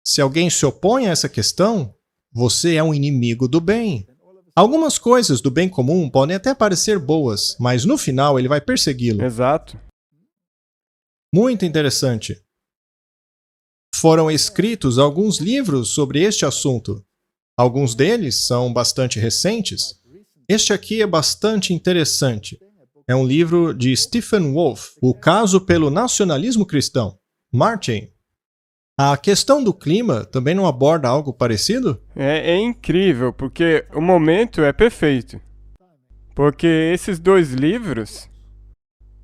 Se alguém se opõe a essa questão, você é um inimigo do bem. Algumas coisas do bem comum podem até parecer boas, mas no final ele vai persegui-lo. Exato. Muito interessante. Foram escritos alguns livros sobre este assunto. Alguns deles são bastante recentes. Este aqui é bastante interessante. É um livro de Stephen Wolfe, O Caso pelo Nacionalismo Cristão. Martin. A questão do clima também não aborda algo parecido? É incrível, porque o momento é perfeito. Porque esses dois livros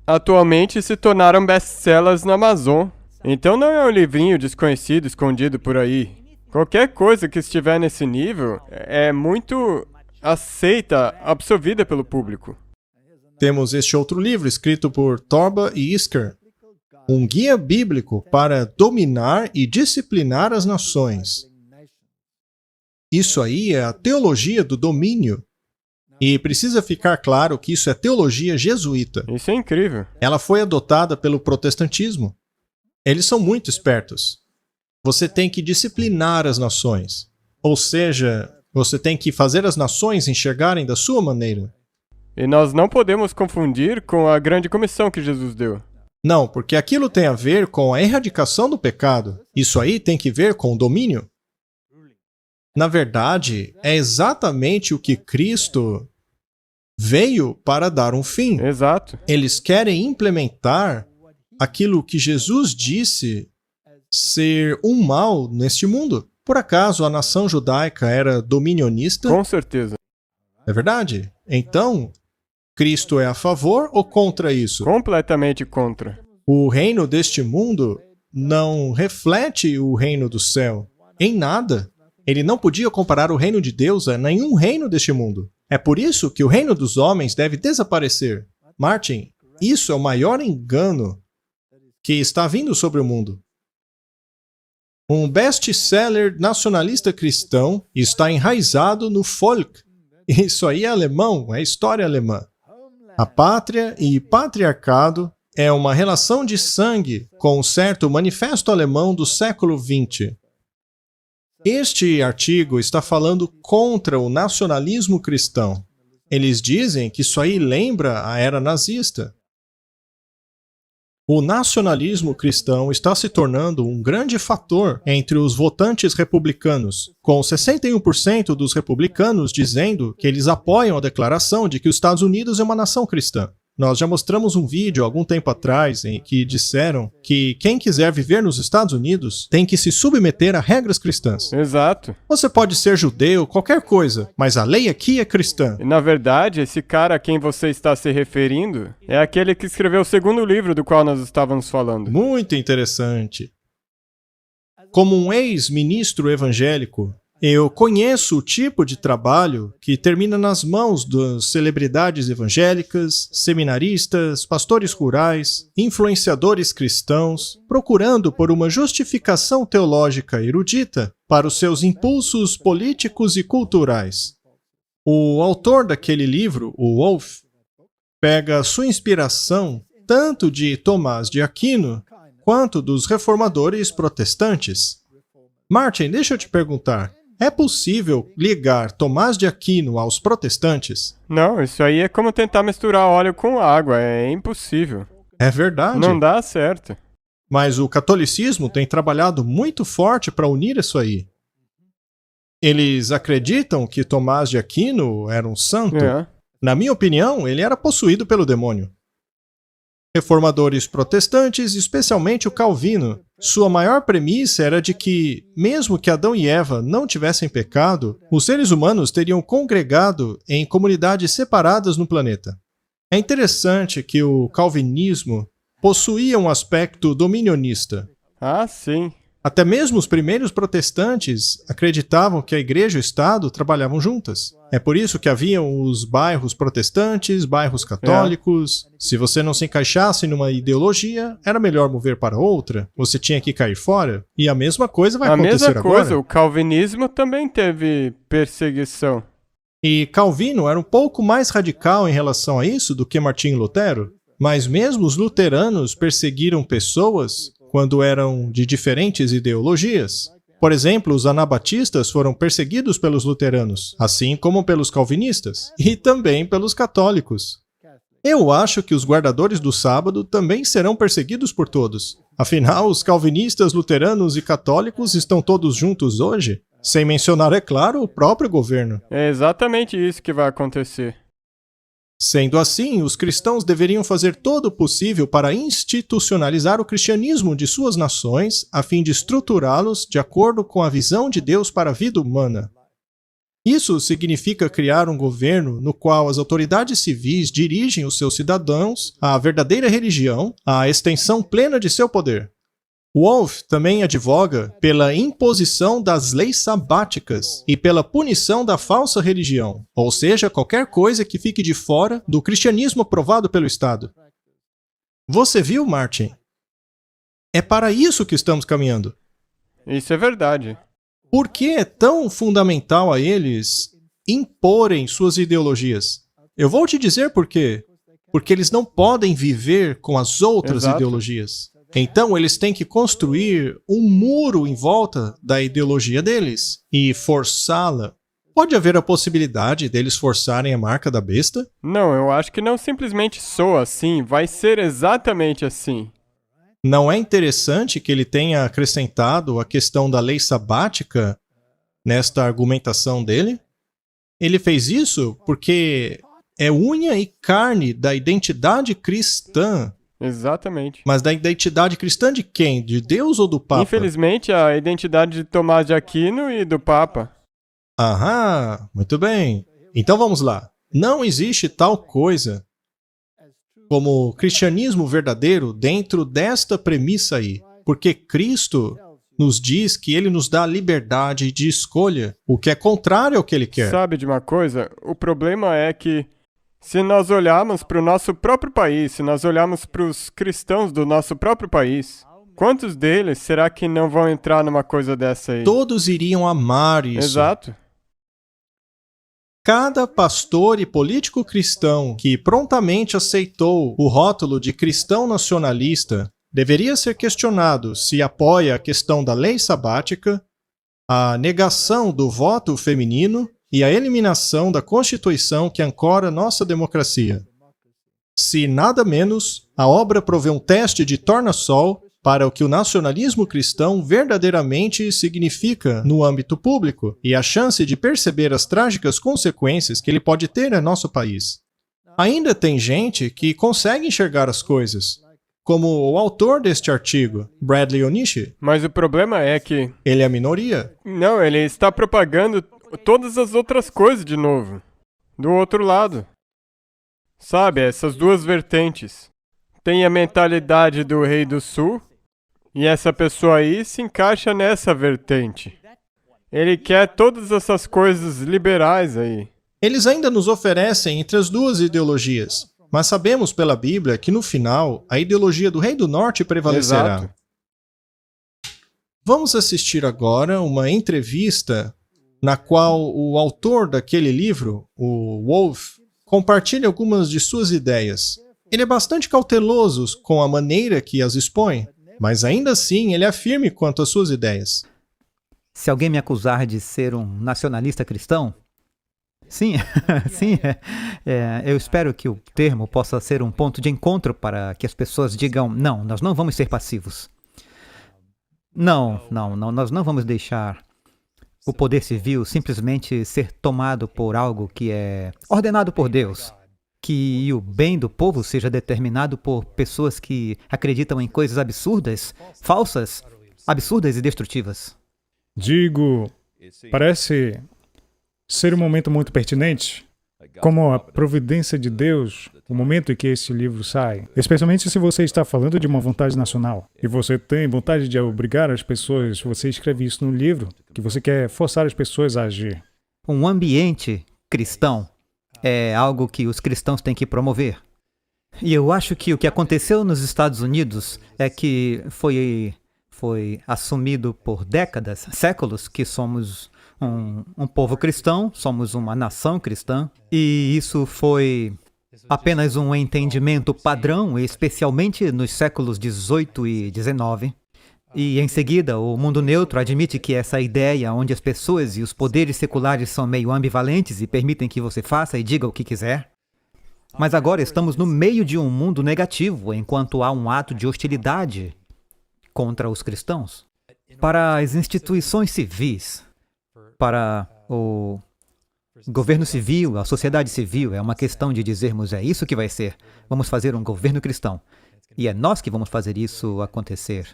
atualmente se tornaram best-sellers na Amazon. Então não é um livrinho desconhecido, escondido por aí. Qualquer coisa que estiver nesse nível é muito aceita, absorvida pelo público. Temos este outro livro, escrito por Torba e Isker, Um Guia Bíblico para Dominar e Disciplinar as Nações. Isso aí é a teologia do domínio. E precisa ficar claro que isso é teologia jesuíta. Isso é incrível. Ela foi adotada pelo protestantismo. Eles são muito espertos. Você tem que disciplinar as nações. Ou seja, você tem que fazer as nações enxergarem da sua maneira. E nós não podemos confundir com a grande comissão que Jesus deu. Não, porque aquilo tem a ver com a erradicação do pecado. Isso aí tem que ver com o domínio. Na verdade, é exatamente o que Cristo veio para dar um fim. Exato. Eles querem implementar aquilo que Jesus disse ser um mal neste mundo. Por acaso a nação judaica era dominionista? Com certeza. É verdade? Então, Cristo é a favor ou contra isso? Completamente contra. O reino deste mundo não reflete o reino do céu em nada. Ele não podia comparar o reino de Deus a nenhum reino deste mundo. É por isso que o reino dos homens deve desaparecer. Martin, isso é o maior engano que está vindo sobre o mundo. Um best-seller nacionalista cristão está enraizado no folk. Isso aí é alemão, é história alemã. A pátria e patriarcado é uma relação de sangue com um certo manifesto alemão do século XX. Este artigo está falando contra o nacionalismo cristão. Eles dizem que isso aí lembra a era nazista. O nacionalismo cristão está se tornando um grande fator entre os votantes republicanos, com 61% dos republicanos dizendo que eles apoiam a declaração de que os Estados Unidos é uma nação cristã. Nós já mostramos um vídeo algum tempo atrás em que disseram que quem quiser viver nos Estados Unidos tem que se submeter a regras cristãs. Exato. Você pode ser judeu, qualquer coisa, mas a lei aqui é cristã. E na verdade, esse cara a quem você está se referindo é aquele que escreveu o segundo livro do qual nós estávamos falando. Muito interessante. Como um ex-ministro evangélico, eu conheço o tipo de trabalho que termina nas mãos das celebridades evangélicas, seminaristas, pastores rurais, influenciadores cristãos, procurando por uma justificação teológica erudita para os seus impulsos políticos e culturais. O autor daquele livro, o Wolff, pega sua inspiração tanto de Tomás de Aquino quanto dos reformadores protestantes. Martin, deixa eu te perguntar. É possível ligar Tomás de Aquino aos protestantes? Não, isso aí é como tentar misturar óleo com água, é impossível. É verdade. Não dá certo. Mas o catolicismo tem trabalhado muito forte para unir isso aí. Eles acreditam que Tomás de Aquino era um santo? É. Na minha opinião, ele era possuído pelo demônio. Reformadores protestantes, especialmente o Calvino, sua maior premissa era de que, mesmo que Adão e Eva não tivessem pecado, os seres humanos teriam congregado em comunidades separadas no planeta. É interessante que o calvinismo possuía um aspecto dominionista. Ah, sim. Até mesmo os primeiros protestantes acreditavam que a igreja e o Estado trabalhavam juntas. É por isso que haviam os bairros protestantes, bairros católicos. Se você não se encaixasse numa ideologia, era melhor mover para outra. Você tinha que cair fora. E a mesma coisa vai acontecer agora. A mesma coisa, o calvinismo também teve perseguição. E Calvino era um pouco mais radical em relação a isso do que Martinho Lutero. Mas mesmo os luteranos perseguiram pessoas quando eram de diferentes ideologias. Por exemplo, os anabatistas foram perseguidos pelos luteranos, assim como pelos calvinistas, e também pelos católicos. Eu acho que os guardadores do sábado também serão perseguidos por todos. Afinal, os calvinistas, luteranos e católicos estão todos juntos hoje, sem mencionar, é claro, o próprio governo. É exatamente isso que vai acontecer. Sendo assim, os cristãos deveriam fazer todo o possível para institucionalizar o cristianismo de suas nações, a fim de estruturá-los de acordo com a visão de Deus para a vida humana. Isso significa criar um governo no qual as autoridades civis dirigem os seus cidadãos à verdadeira religião, à extensão plena de seu poder. Wolff também advoga pela imposição das leis sabáticas e pela punição da falsa religião, ou seja, qualquer coisa que fique de fora do cristianismo aprovado pelo Estado. Você viu, Martin? É para isso que estamos caminhando. Isso é verdade. Por que é tão fundamental a eles imporem suas ideologias. Eu vou te dizer por quê. Porque eles não podem viver com as outras Exato. ideologias. Então, eles têm que construir um muro em volta da ideologia deles e forçá-la. Pode haver a possibilidade deles forçarem a marca da besta? Não, eu acho que não simplesmente soa assim, vai ser exatamente assim. Não é interessante que ele tenha acrescentado a questão da lei sabática nesta argumentação dele? Ele fez isso porque é unha e carne da identidade cristã. Exatamente. Mas da identidade cristã de quem? De Deus ou do Papa? Infelizmente, a identidade de Tomás de Aquino e do Papa. Aham, muito bem. Então vamos lá. Não existe tal coisa como cristianismo verdadeiro dentro desta premissa aí. Porque Cristo nos diz que ele nos dá liberdade de escolha, o que é contrário ao que ele quer. Sabe de uma coisa? O problema é que se nós olharmos para o nosso próprio país, se nós olharmos para os cristãos do nosso próprio país, quantos deles será que não vão entrar numa coisa dessa aí? Todos iriam amar isso. Exato. Cada pastor e político cristão que prontamente aceitou o rótulo de cristão nacionalista deveria ser questionado se apoia a questão da lei sabática, a negação do voto feminino e a eliminação da Constituição que ancora nossa democracia. Se nada menos, a obra provê um teste de torna-sol para o que o nacionalismo cristão verdadeiramente significa no âmbito público e a chance de perceber as trágicas consequências que ele pode ter em nosso país. Ainda tem gente que consegue enxergar as coisas, como o autor deste artigo, Bradley Onishi. Mas o problema é que... Ele é a minoria. Não, ele está propagando todas as outras coisas de novo. Do outro lado. Sabe, essas duas vertentes. Tem a mentalidade do Rei do Sul, e essa pessoa aí se encaixa nessa vertente. Ele quer todas essas coisas liberais aí. Eles ainda nos oferecem entre as duas ideologias, mas sabemos pela Bíblia que no final a ideologia do Rei do Norte prevalecerá. Exato. Vamos assistir agora uma entrevista na qual o autor daquele livro, o Wolff, compartilha algumas de suas ideias. Ele é bastante cauteloso com a maneira que as expõe, mas ainda assim ele é firme quanto às suas ideias. Se alguém me acusar de ser um nacionalista cristão, sim, sim, eu espero que o termo possa ser um ponto de encontro para que as pessoas digam, não, nós não vamos ser passivos. Não, nós não vamos deixar o poder civil simplesmente ser tomado por algo que é ordenado por Deus. Que o bem do povo seja determinado por pessoas que acreditam em coisas absurdas, falsas, absurdas e destrutivas. Digo, parece ser um momento muito pertinente, como a providência de Deus, o momento em que esse livro sai, especialmente se você está falando de uma vontade nacional, e você tem vontade de obrigar as pessoas, você escreve isso no livro, que você quer forçar as pessoas a agir. Um ambiente cristão é algo que os cristãos têm que promover. E eu acho que o que aconteceu nos Estados Unidos é que foi assumido por décadas, séculos, que somos um povo cristão, somos uma nação cristã, e isso foi apenas um entendimento padrão, especialmente nos séculos 18 e 19. E em seguida, o mundo neutro admite que essa ideia onde as pessoas e os poderes seculares são meio ambivalentes e permitem que você faça e diga o que quiser. Mas agora estamos no meio de um mundo negativo, enquanto há um ato de hostilidade contra os cristãos. Para as instituições civis, para o governo civil, a sociedade civil, é uma questão de dizermos, é isso que vai ser. Vamos fazer um governo cristão. E é nós que vamos fazer isso acontecer.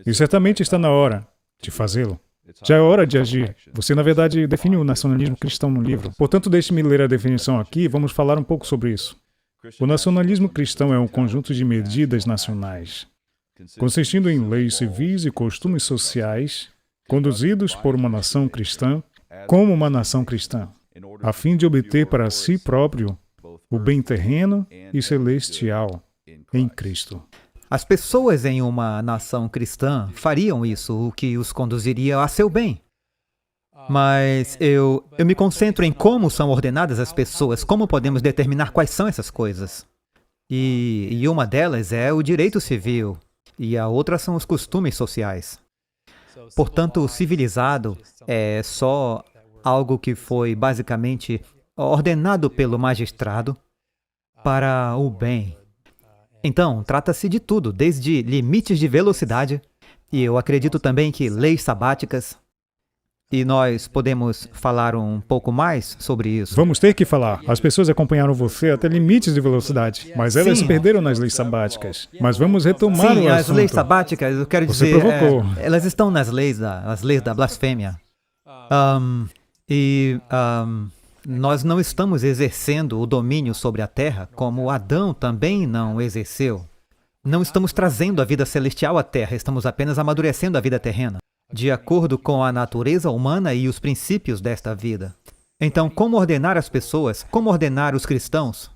E certamente está na hora de fazê-lo. Já é hora de agir. Você, na verdade, define o nacionalismo cristão no livro. Portanto, deixe-me ler a definição aqui e vamos falar um pouco sobre isso. O nacionalismo cristão é um conjunto de medidas nacionais, consistindo em leis civis e costumes sociais, conduzidos por uma nação cristã, como uma nação cristã, a fim de obter para si próprio o bem terreno e celestial em Cristo. As pessoas em uma nação cristã fariam isso, o que os conduziria a seu bem. Mas eu me concentro em como são ordenadas as pessoas, como podemos determinar quais são essas coisas. E uma delas é o direito civil, e a outra são os costumes sociais. Portanto, o civilizado é só algo que foi basicamente ordenado pelo magistrado para o bem. Então, trata-se de tudo, desde limites de velocidade, e eu acredito também que leis sabáticas, e nós podemos falar um pouco mais sobre isso. Vamos ter que falar. As pessoas acompanharam você até limites de velocidade, mas elas se Sim. perderam nas leis sabáticas. Mas vamos retomar Sim, o as assunto. leis sabáticas, eu quero Você dizer, provocou. elas estão nas leis da blasfêmia. Nós não estamos exercendo o domínio sobre a terra como Adão também não exerceu. Não estamos trazendo a vida celestial à terra, estamos apenas amadurecendo a vida terrena, de acordo com a natureza humana e os princípios desta vida. Então, como ordenar as pessoas, como ordenar os cristãos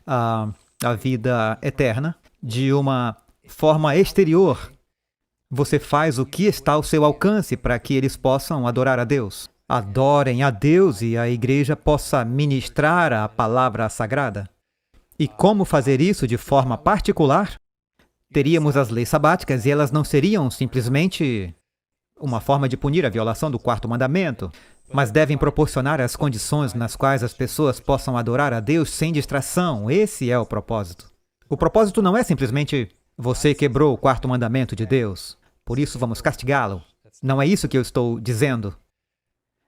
a vida eterna de uma forma exterior? Você faz o que está ao seu alcance para que eles possam adorar a Deus. Adorem a Deus e a igreja possa ministrar a palavra sagrada. E como fazer isso de forma particular? Teríamos as leis sabáticas e elas não seriam simplesmente uma forma de punir a violação do quarto mandamento, mas devem proporcionar as condições nas quais as pessoas possam adorar a Deus sem distração. Esse é o propósito. O propósito não é simplesmente você quebrou o quarto mandamento de Deus, por isso vamos castigá-lo. Não é isso que eu estou dizendo.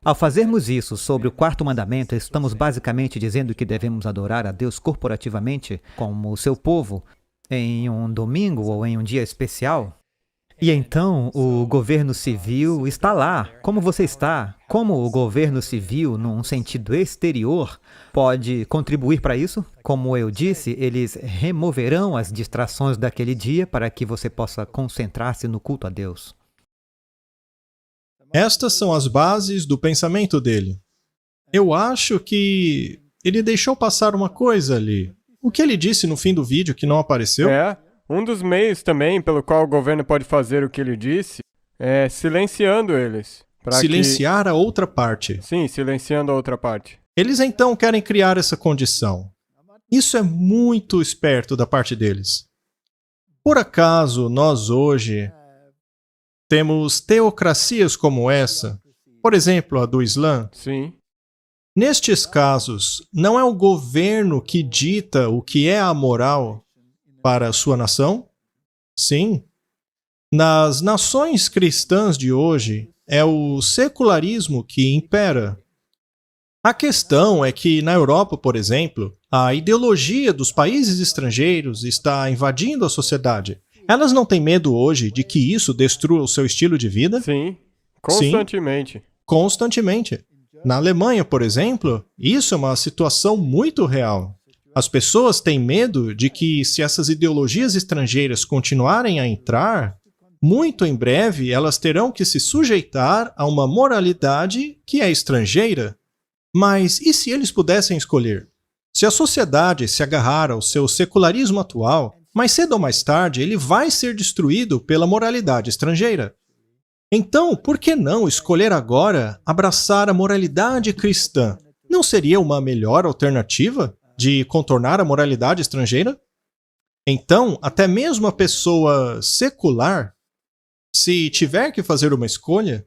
Ao fazermos isso sobre o quarto mandamento, estamos basicamente dizendo que devemos adorar a Deus corporativamente como o seu povo em um domingo ou em um dia especial. E então o governo civil está lá. Como você está? Como o governo civil, num sentido exterior, pode contribuir para isso? Como eu disse, eles removerão as distrações daquele dia para que você possa concentrar-se no culto a Deus. Estas são as bases do pensamento dele. Eu acho que ele deixou passar uma coisa ali. O que ele disse no fim do vídeo que não apareceu? Um dos meios também pelo qual o governo pode fazer o que ele disse é silenciando eles. Silenciar a outra parte. Sim, silenciando a outra parte. Eles então querem criar essa condição. Isso é muito esperto da parte deles. Por acaso, nós hoje temos teocracias como essa, por exemplo, a do Islã? Sim. Nestes casos, não é o governo que dita o que é a moral para a sua nação? Sim. Nas nações cristãs de hoje, é o secularismo que impera. A questão é que, na Europa, por exemplo, a ideologia dos países estrangeiros está invadindo a sociedade. Elas não têm medo hoje de que isso destrua o seu estilo de vida? Sim, constantemente. Sim, constantemente. Na Alemanha, por exemplo, isso é uma situação muito real. As pessoas têm medo de que, se essas ideologias estrangeiras continuarem a entrar, muito em breve elas terão que se sujeitar a uma moralidade que é estrangeira. Mas e se eles pudessem escolher? Se a sociedade se agarrar ao seu secularismo atual, mais cedo ou mais tarde ele vai ser destruído pela moralidade estrangeira. Então, por que não escolher agora abraçar a moralidade cristã? Não seria uma melhor alternativa de contornar a moralidade estrangeira? Então, até mesmo a pessoa secular, se tiver que fazer uma escolha,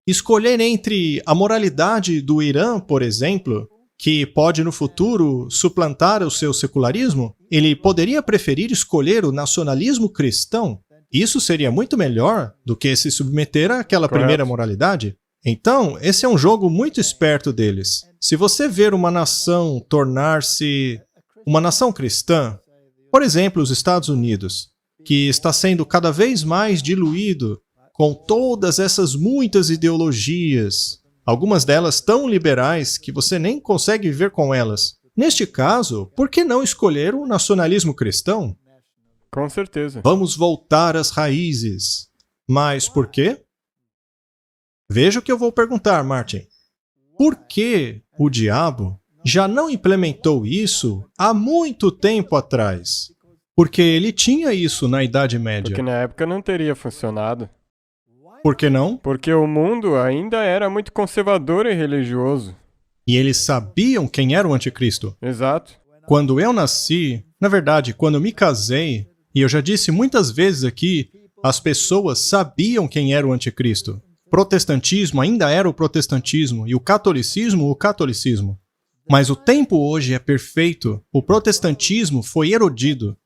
escolher entre a moralidade do Irã, por exemplo, que pode no futuro suplantar o seu secularismo, ele poderia preferir escolher o nacionalismo cristão. Isso seria muito melhor do que se submeter àquela primeira moralidade. Então, esse é um jogo muito esperto deles. Se você ver uma nação tornar-se uma nação cristã, por exemplo, os Estados Unidos, que está sendo cada vez mais diluído com todas essas muitas ideologias, algumas delas tão liberais que você nem consegue viver com elas. Neste caso, por que não escolher o nacionalismo cristão? Com certeza. Vamos voltar às raízes. Mas por quê? Veja o que eu vou perguntar, Martin. Por que o diabo já não implementou isso há muito tempo atrás? Porque ele tinha isso na Idade Média. Porque na época não teria funcionado. Por que não? Porque o mundo ainda era muito conservador e religioso. E eles sabiam quem era o anticristo. Exato. Quando eu nasci, na verdade, quando eu me casei, e eu já disse muitas vezes aqui, as pessoas sabiam quem era o anticristo. Protestantismo ainda era o protestantismo e o catolicismo. Mas o tempo hoje é perfeito. O protestantismo foi erodido.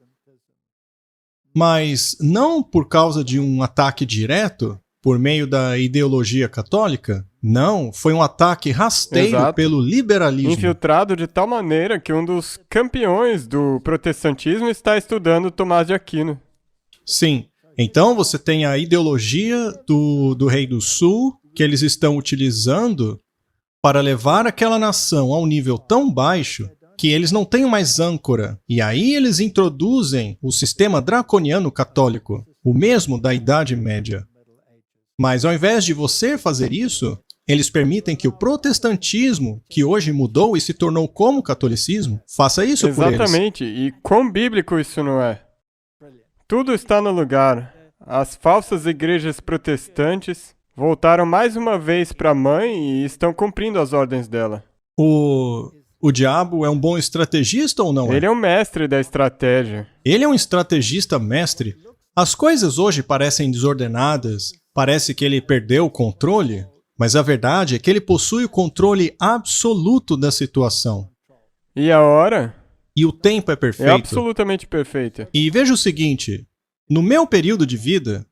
Mas não por causa de um ataque direto, por meio da ideologia católica. Não, foi um ataque rasteiro Exato. pelo liberalismo. Infiltrado de tal maneira que um dos campeões do protestantismo está estudando Tomás de Aquino. Sim. Então você tem a ideologia do Rei do Sul, que eles estão utilizando para levar aquela nação a um nível tão baixo que eles não têm mais âncora. E aí eles introduzem o sistema draconiano católico, o mesmo da Idade Média. Mas ao invés de você fazer isso, eles permitem que o protestantismo, que hoje mudou e se tornou como o catolicismo, faça isso por eles. Exatamente. E quão bíblico isso não é? Tudo está no lugar. As falsas igrejas protestantes voltaram mais uma vez para a mãe e estão cumprindo as ordens dela. O diabo é um bom estrategista ou não é? Ele é o mestre da estratégia. Ele é um estrategista mestre. As coisas hoje parecem desordenadas, parece que ele perdeu o controle, mas a verdade é que ele possui o controle absoluto da situação. E a hora E o tempo é perfeito. é absolutamente perfeita. E veja o seguinte, no meu período de vida,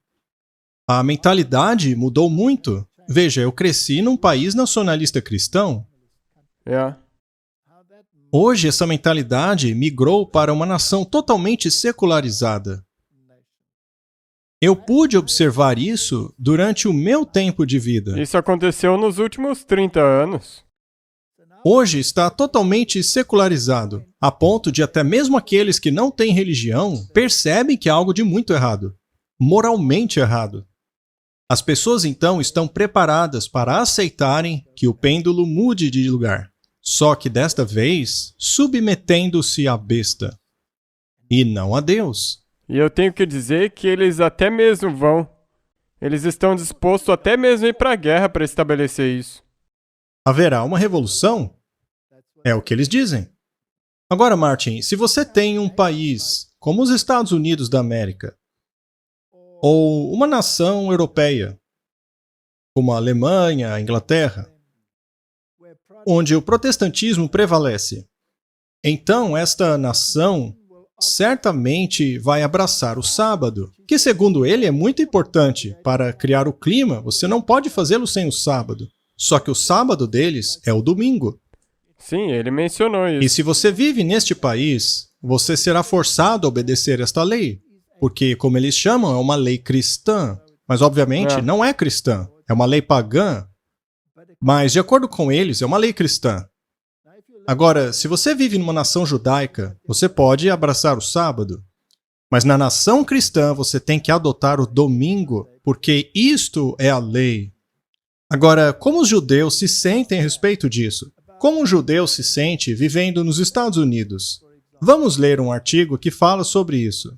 a mentalidade mudou muito. Veja, eu cresci num país nacionalista cristão. É. Hoje, essa mentalidade migrou para uma nação totalmente secularizada. Eu pude observar isso durante o meu tempo de vida. Isso aconteceu nos últimos 30 anos. Hoje está totalmente secularizado, a ponto de até mesmo aqueles que não têm religião percebem que há algo de muito errado, moralmente errado. As pessoas então estão preparadas para aceitarem que o pêndulo mude de lugar, só que desta vez submetendo-se à besta, e não a Deus. E eu tenho que dizer que eles até mesmo vão. Eles estão dispostos até mesmo a ir para a guerra para estabelecer isso. Haverá uma revolução? É o que eles dizem. Agora, Martin, se você tem um país como os Estados Unidos da América, ou uma nação europeia, como a Alemanha, a Inglaterra, onde o protestantismo prevalece, então esta nação certamente vai abraçar o sábado, que segundo ele é muito importante para criar o clima, você não pode fazê-lo sem o sábado. Só que o sábado deles é o domingo. Sim, ele mencionou E isso. se você vive neste país, você será forçado a obedecer esta lei, porque, como eles chamam, é uma lei cristã. Mas, obviamente, não é cristã, é uma lei pagã. Mas, de acordo com eles, é uma lei cristã. Agora, se você vive numa nação judaica, você pode abraçar o sábado. Mas na nação cristã, você tem que adotar o domingo, porque isto é a lei. Agora, como os judeus se sentem a respeito disso? Como um judeu se sente vivendo nos Estados Unidos? Vamos ler um artigo que fala sobre isso.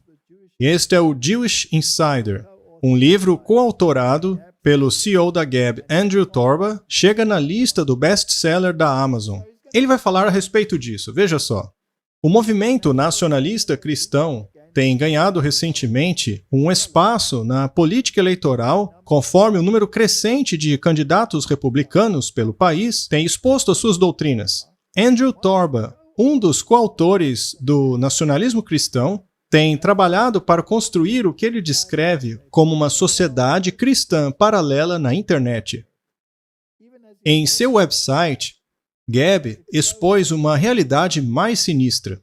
Este é o Jewish Insider, um livro coautorado pelo CEO da Gab, Andrew Torba, chega na lista do best-seller da Amazon. Ele vai falar a respeito disso, veja só. O movimento nacionalista cristão tem ganhado recentemente um espaço na política eleitoral, conforme o número crescente de candidatos republicanos pelo país tem exposto as suas doutrinas. Andrew Torba, um dos coautores do nacionalismo cristão, tem trabalhado para construir o que ele descreve como uma sociedade cristã paralela na internet. Em seu website, Gab expôs uma realidade mais sinistra.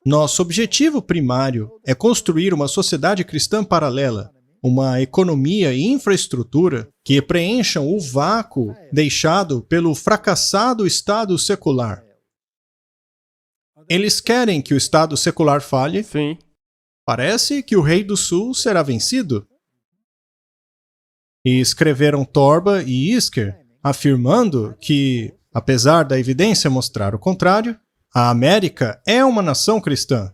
Nosso objetivo primário é construir uma sociedade cristã paralela, uma economia e infraestrutura que preencham o vácuo deixado pelo fracassado Estado secular. Eles querem que o Estado secular falhe? Sim. Parece que o Rei do Sul será vencido. E escreveram Torba e Isker, afirmando que, apesar da evidência mostrar o contrário, a América é uma nação cristã.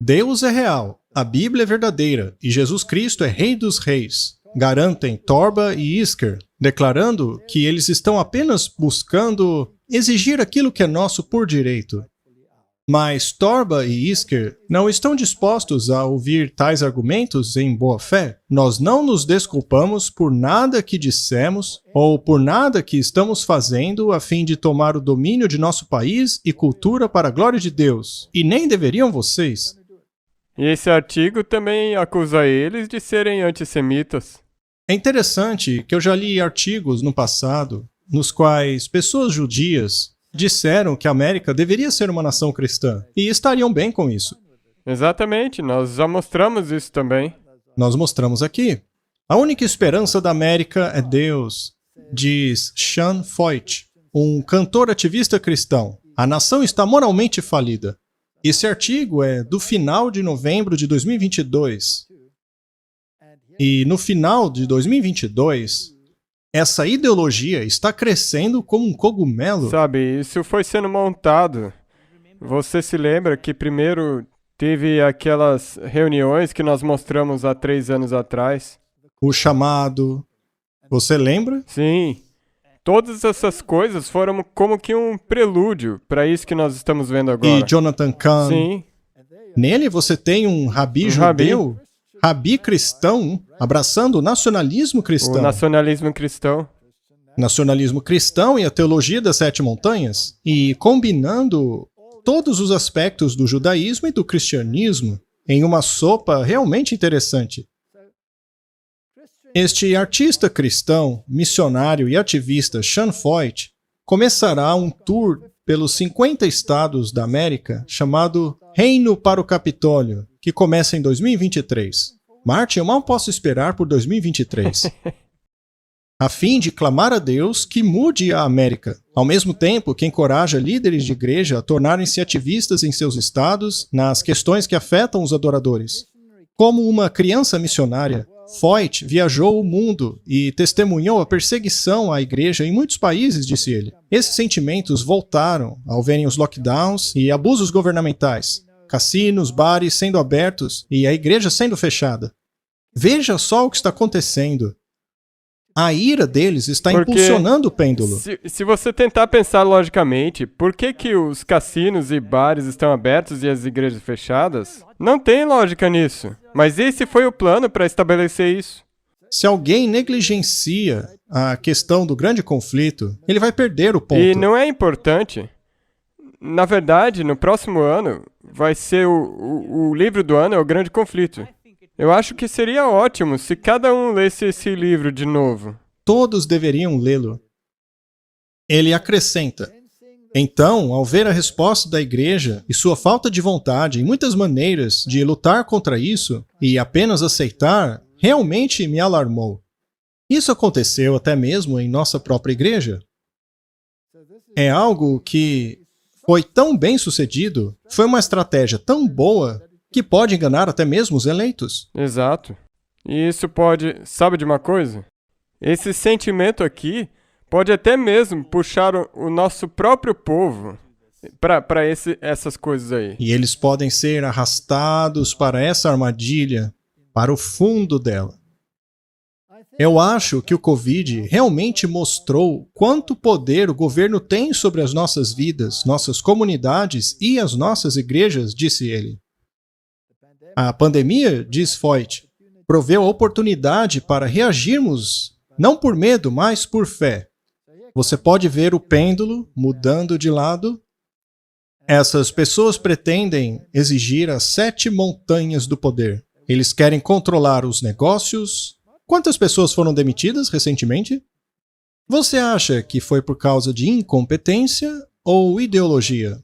Deus é real, a Bíblia é verdadeira e Jesus Cristo é Rei dos Reis. garantem Torba e Isker, declarando que eles estão apenas buscando exigir aquilo que é nosso por direito. Mas Torba e Isker não estão dispostos a ouvir tais argumentos em boa fé. Nós não nos desculpamos por nada que dissemos ou por nada que estamos fazendo a fim de tomar o domínio de nosso país e cultura para a glória de Deus. E nem deveriam vocês. E esse artigo também acusa eles de serem antissemitas. É interessante que eu já li artigos no passado nos quais pessoas judias disseram que a América deveria ser uma nação cristã e estariam bem com isso. Exatamente, nós já mostramos isso também. Nós mostramos aqui. A única esperança da América é Deus, diz Sean Feucht, um cantor ativista cristão. A nação está moralmente falida. Esse artigo é do final de novembro de 2022. E no final de 2022, essa ideologia está crescendo como um cogumelo. Sabe, isso foi sendo montado. Você se lembra que primeiro teve aquelas reuniões que nós mostramos há 3 anos atrás? O chamado. Você lembra? Sim. Todas essas coisas foram como que um prelúdio para isso que nós estamos vendo agora. E Jonathan Cahn. Sim. Nele você tem um rabi judeu, rabi cristão, abraçando o nacionalismo cristão. O nacionalismo cristão. Nacionalismo cristão e a teologia das 7 montanhas, e combinando todos os aspectos do judaísmo e do cristianismo em uma sopa realmente interessante. Este artista cristão, missionário e ativista Sean Feucht começará um tour pelos 50 estados da América chamado Reino para o Capitólio, que começa em 2023. Martin, eu mal posso esperar por 2023. A fim de clamar a Deus que mude a América, ao mesmo tempo que encoraja líderes de igreja a tornarem-se ativistas em seus estados nas questões que afetam os adoradores. Como uma criança missionária, Feucht viajou o mundo e testemunhou a perseguição à igreja em muitos países, disse ele. Esses sentimentos voltaram ao verem os lockdowns e abusos governamentais, cassinos, bares sendo abertos e a igreja sendo fechada. Veja só o que está acontecendo. A ira deles está impulsionando o pêndulo. Se você tentar pensar logicamente, por que os cassinos e bares estão abertos e as igrejas fechadas? Não tem lógica nisso. Mas esse foi o plano para estabelecer isso. Se alguém negligencia a questão do grande conflito, ele vai perder o ponto. E não é importante. Na verdade, no próximo ano, vai ser o livro do ano é o grande conflito. Eu acho que seria ótimo se cada um lesse esse livro de novo. Todos deveriam lê-lo. Ele acrescenta: então, ao ver a resposta da igreja e sua falta de vontade em muitas maneiras de lutar contra isso e apenas aceitar, realmente me alarmou. Isso aconteceu até mesmo em nossa própria igreja. É algo que foi tão bem sucedido, foi uma estratégia tão boa, que pode enganar até mesmo os eleitos. Exato. E isso pode... Sabe de uma coisa? Esse sentimento aqui pode até mesmo puxar o nosso próprio povo para essas coisas aí. E eles podem ser arrastados para essa armadilha, para o fundo dela. Eu acho que o Covid realmente mostrou quanto poder o governo tem sobre as nossas vidas, nossas comunidades e as nossas igrejas, disse ele. A pandemia, diz Feucht, proveu a oportunidade para reagirmos, não por medo, mas por fé. Você pode ver o pêndulo mudando de lado. Essas pessoas pretendem exigir as 7 montanhas do poder. Eles querem controlar os negócios. Quantas pessoas foram demitidas recentemente? Você acha que foi por causa de incompetência ou ideologia?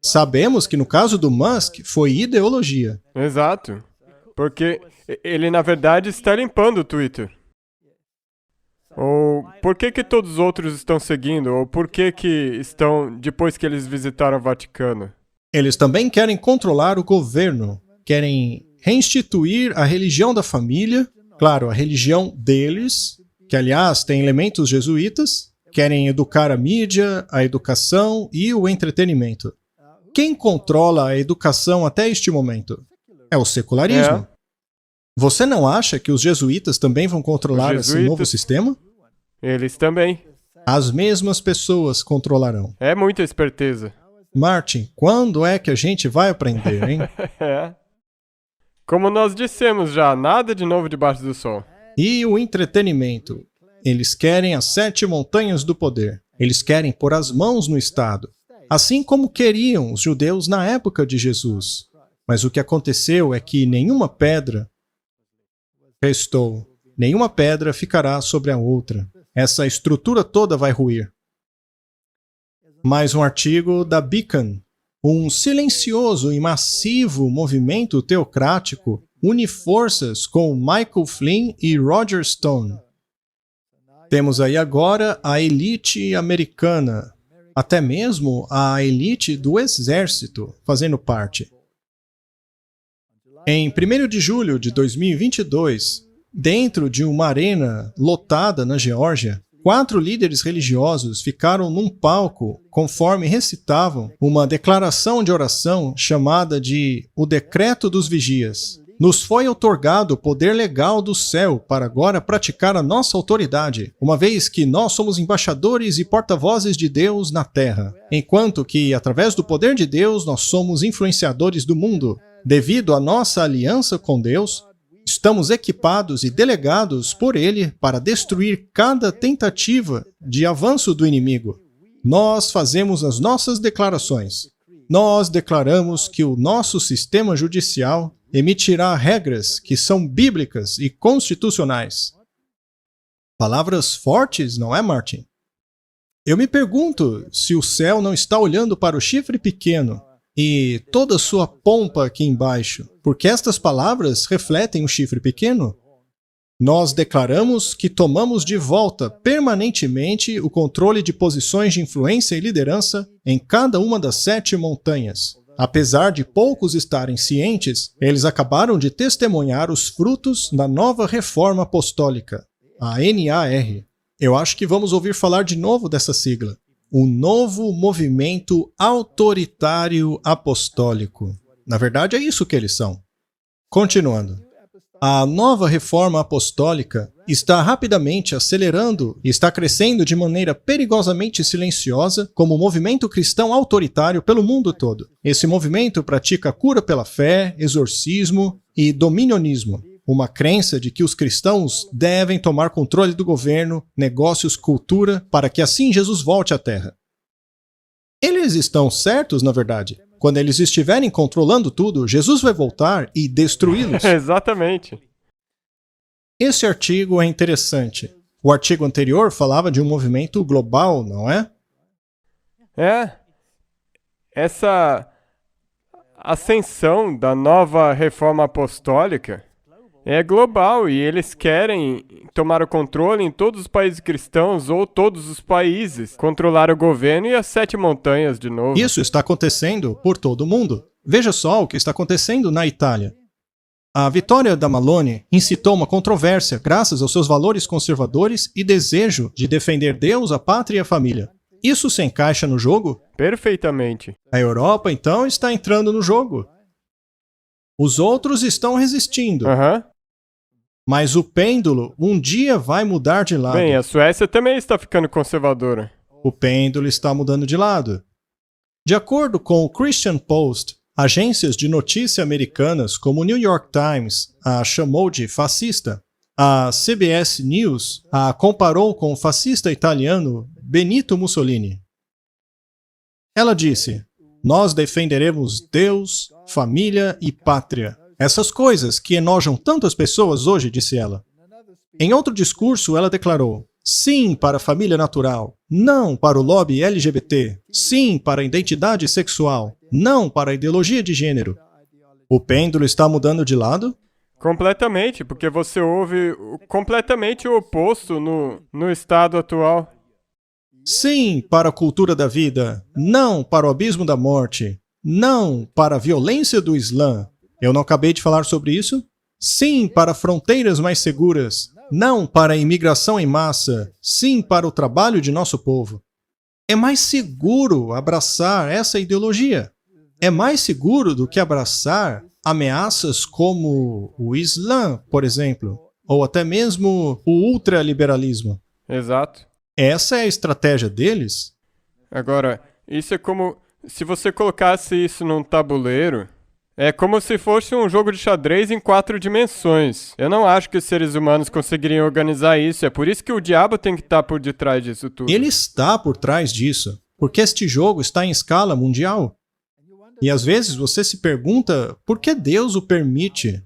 Sabemos que no caso do Musk foi ideologia. Exato. Porque ele, na verdade, está limpando o Twitter. Ou por que todos os outros estão seguindo? Ou por que estão depois que eles visitaram o Vaticano? Eles também querem controlar o governo. Querem reinstituir a religião da família. Claro, a religião deles, que aliás tem elementos jesuítas. Querem educar a mídia, a educação e o entretenimento. Quem controla a educação até este momento? É o secularismo. Você não acha que os jesuítas também vão controlar Os esse novo jesuítas? sistema? Eles também. As mesmas pessoas controlarão. É muita esperteza. Martin, quando é que a gente vai aprender, hein? É. Como nós dissemos já, nada de novo debaixo do sol. E o entretenimento? Eles querem as 7 montanhas do poder. Eles querem pôr as mãos no Estado. Assim como queriam os judeus na época de Jesus. Mas o que aconteceu é que nenhuma pedra restou. Nenhuma pedra ficará sobre a outra. Essa estrutura toda vai ruir. Mais um artigo da Beacon. Um silencioso e massivo movimento teocrático une forças com Michael Flynn e Roger Stone. Temos aí agora a elite americana, até mesmo a elite do exército fazendo parte. Em 1º de julho de 2022, dentro de uma arena lotada na Geórgia, 4 líderes religiosos ficaram num palco conforme recitavam uma declaração de oração chamada de O Decreto dos Vigias. Nos foi outorgado o poder legal do céu para agora praticar a nossa autoridade, uma vez que nós somos embaixadores e porta-vozes de Deus na terra, enquanto que, através do poder de Deus, nós somos influenciadores do mundo. Devido à nossa aliança com Deus, estamos equipados e delegados por Ele para destruir cada tentativa de avanço do inimigo. Nós fazemos as nossas declarações. Nós declaramos que o nosso sistema judicial emitirá regras que são bíblicas e constitucionais. Palavras fortes, não é, Martin? Eu me pergunto se o céu não está olhando para o chifre pequeno e toda a sua pompa aqui embaixo, porque estas palavras refletem o chifre pequeno. Nós declaramos que tomamos de volta permanentemente o controle de posições de influência e liderança em cada uma das 7 montanhas. Apesar de poucos estarem cientes, eles acabaram de testemunhar os frutos da nova reforma apostólica, a NAR. Eu acho que vamos ouvir falar de novo dessa sigla. O novo movimento autoritário apostólico. Na verdade, é isso que eles são. Continuando. A nova reforma apostólica está rapidamente acelerando e está crescendo de maneira perigosamente silenciosa como movimento cristão autoritário pelo mundo todo. Esse movimento pratica cura pela fé, exorcismo e dominionismo. Uma crença de que os cristãos devem tomar controle do governo, negócios, cultura, para que assim Jesus volte à Terra. Eles estão certos, na verdade. Quando eles estiverem controlando tudo, Jesus vai voltar e destruí-los. Exatamente. Esse artigo é interessante. O artigo anterior falava de um movimento global, não é? É. Essa ascensão da nova reforma apostólica é global e eles querem tomar o controle em todos os países cristãos ou todos os países, controlar o governo e as 7 montanhas de novo. Isso está acontecendo por todo o mundo. Veja só o que está acontecendo na Itália. A vitória da Malone incitou uma controvérsia graças aos seus valores conservadores e desejo de defender Deus, a pátria e a família. Isso se encaixa no jogo? Perfeitamente. A Europa, então, está entrando no jogo. Os outros estão resistindo. Mas o pêndulo um dia vai mudar de lado. Bem, a Suécia também está ficando conservadora. O pêndulo está mudando de lado. De acordo com o Christian Post, agências de notícia americanas como o New York Times a chamou de fascista. A CBS News a comparou com o fascista italiano Benito Mussolini. Ela disse: "Nós defenderemos Deus, família e pátria. Essas coisas que enojam tantas pessoas hoje", disse ela. Em outro discurso, ela declarou: "Sim para a família natural, não para o lobby LGBT, sim para a identidade sexual, não para a ideologia de gênero." O pêndulo está mudando de lado? Completamente, porque você ouve completamente o oposto no estado atual. Sim para a cultura da vida, não para o abismo da morte, não para a violência do Islã. Eu não acabei de falar sobre isso? Sim para fronteiras mais seguras, não para a imigração em massa, sim para o trabalho de nosso povo. É mais seguro abraçar essa ideologia. É mais seguro do que abraçar ameaças como o Islã, por exemplo, ou até mesmo o ultraliberalismo. Exato. Essa é a estratégia deles. Agora, isso é como se você colocasse isso num tabuleiro. É como se fosse um jogo de xadrez em 4 dimensões. Eu não acho que os seres humanos conseguiriam organizar isso. É por isso que o diabo tem que estar por detrás disso tudo. Ele está por trás disso, porque este jogo está em escala mundial. E às vezes você se pergunta por que Deus o permite?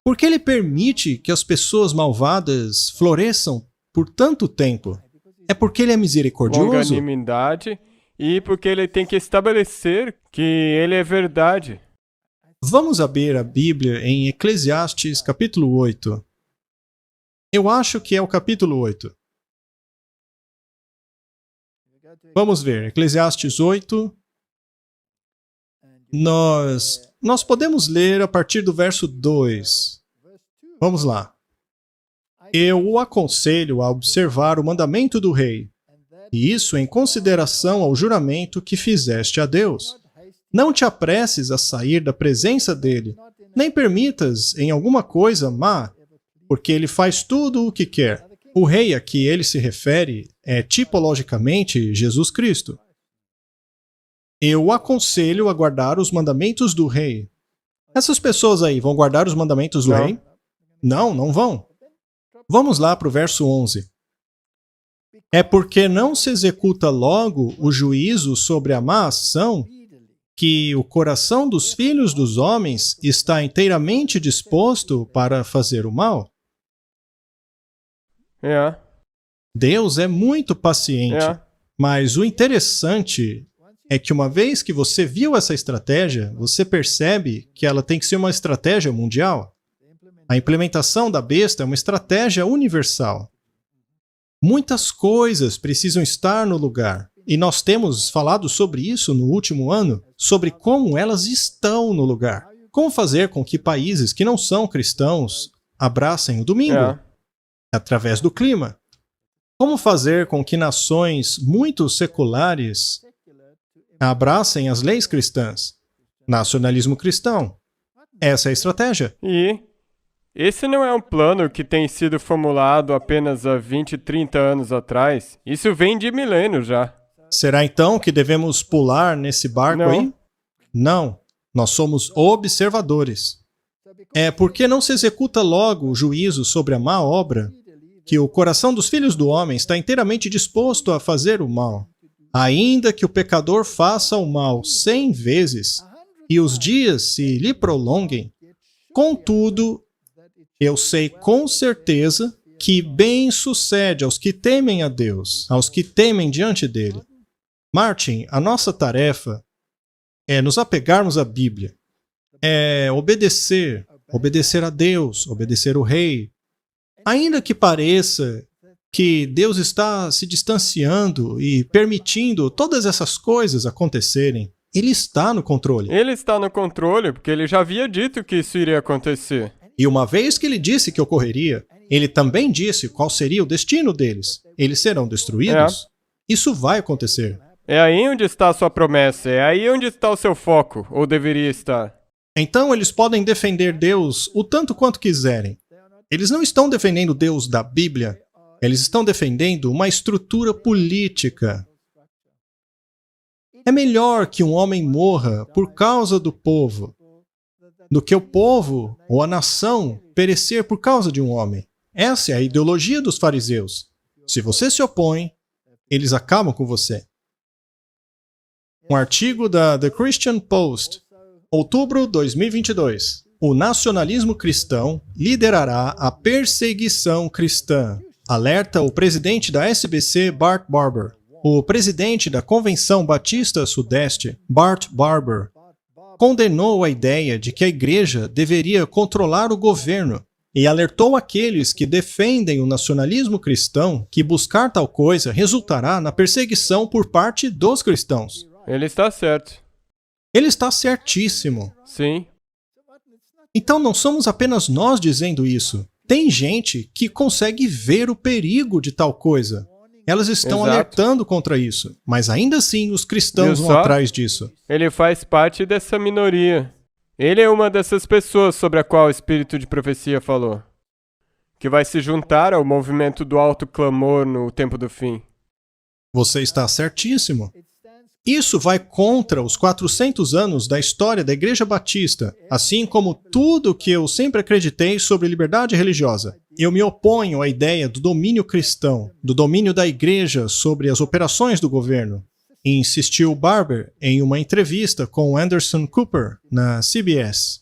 Por que ele permite que as pessoas malvadas floresçam por tanto tempo? É porque ele é misericordioso? Longanimidade e porque ele tem que estabelecer que ele é verdade. Vamos abrir a Bíblia em Eclesiastes capítulo 8. Eu acho que é o capítulo 8. Vamos ver, Eclesiastes 8. Nós podemos ler a partir do verso 2. Vamos lá. Eu o aconselho a observar o mandamento do rei, e isso em consideração ao juramento que fizeste a Deus. Não te apresses a sair da presença dele, nem permitas em alguma coisa má, porque ele faz tudo o que quer. O rei a que ele se refere é tipologicamente Jesus Cristo. Eu o aconselho a guardar os mandamentos do rei. Essas pessoas aí vão guardar os mandamentos do rei? Não, não vão. Vamos lá para o verso 11. É porque não se executa logo o juízo sobre a má ação que o coração dos filhos dos homens está inteiramente disposto para fazer o mal? É. Deus é muito paciente, É. mas o interessante é que uma vez que você viu essa estratégia, você percebe que ela tem que ser uma estratégia mundial. A implementação da besta é uma estratégia universal. Muitas coisas precisam estar no lugar. E nós temos falado sobre isso no último ano, sobre como elas estão no lugar. Como fazer com que países que não são cristãos abracem o domingo? É. Através do clima. Como fazer com que nações muito seculares abracem as leis cristãs? Nacionalismo cristão. Essa é a estratégia. E esse não é um plano que tem sido formulado apenas há 20, 30 anos atrás. Isso vem de milênios já. Será então que devemos pular nesse barco Não. aí? Não. Nós somos observadores. É porque não se executa logo o juízo sobre a má obra que o coração dos filhos do homem está inteiramente disposto a fazer o mal. Ainda que o pecador faça o mal 100 vezes e os dias se lhe prolonguem, contudo, eu sei com certeza que bem sucede aos que temem a Deus, aos que temem diante dele. Martin, a nossa tarefa é nos apegarmos à Bíblia, é obedecer a Deus, obedecer o rei. Ainda que pareça que Deus está se distanciando e permitindo todas essas coisas acontecerem, Ele está no controle. Ele está no controle porque ele já havia dito que isso iria acontecer. E uma vez que Ele disse que ocorreria, Ele também disse qual seria o destino deles. Eles serão destruídos. Isso vai acontecer. É aí onde está a sua promessa, é aí onde está o seu foco, ou deveria estar. Então eles podem defender Deus o tanto quanto quiserem. Eles não estão defendendo Deus da Bíblia. Eles estão defendendo uma estrutura política. É melhor que um homem morra por causa do povo do que o povo ou a nação perecer por causa de um homem. Essa é a ideologia dos fariseus. Se você se opõe, eles acabam com você. Um artigo da The Christian Post, outubro 2022. O nacionalismo cristão liderará a perseguição cristã. Alerta o presidente da SBC, Bart Barber. O presidente da Convenção Batista Sudeste, Bart Barber, condenou a ideia de que a igreja deveria controlar o governo e alertou aqueles que defendem o nacionalismo cristão que buscar tal coisa resultará na perseguição por parte dos cristãos. Ele está certo. Ele está certíssimo. Sim. Então não somos apenas nós dizendo isso. Tem gente que consegue ver o perigo de tal coisa. Elas estão Exato. alertando contra isso, mas ainda assim os cristãos Viu vão só? atrás disso. Ele faz parte dessa minoria. Ele é uma dessas pessoas sobre a qual o Espírito de Profecia falou, que vai se juntar ao movimento do alto clamor no tempo do fim. Você está certíssimo. Isso vai contra os 400 anos da história da Igreja Batista, assim como tudo que eu sempre acreditei sobre liberdade religiosa. Eu me oponho à ideia do domínio cristão, do domínio da Igreja sobre as operações do governo, insistiu Barber em uma entrevista com Anderson Cooper na CBS.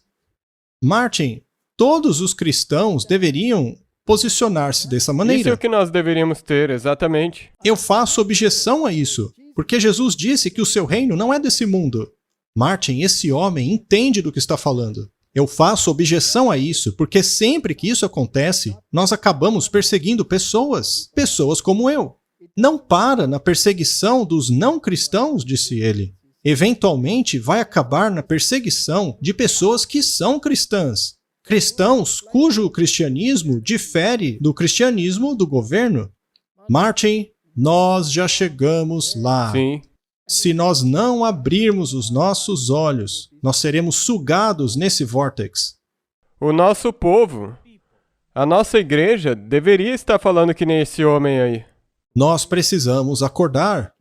Martin, todos os cristãos deveriam posicionar-se dessa maneira. Isso é o que nós deveríamos ter, exatamente. Eu faço objeção a isso, porque Jesus disse que o seu reino não é desse mundo. Martin, esse homem entende do que está falando. Eu faço objeção a isso, porque sempre que isso acontece, nós acabamos perseguindo pessoas como eu. Não para na perseguição dos não cristãos, disse ele. Eventualmente vai acabar na perseguição de pessoas que são cristãs. Cristãos cujo cristianismo difere do cristianismo do governo. Martin, nós já chegamos lá. Sim. Se nós não abrirmos os nossos olhos, nós seremos sugados nesse vórtex. O nosso povo, a nossa igreja, deveria estar falando que nem esse homem aí. Nós precisamos acordar.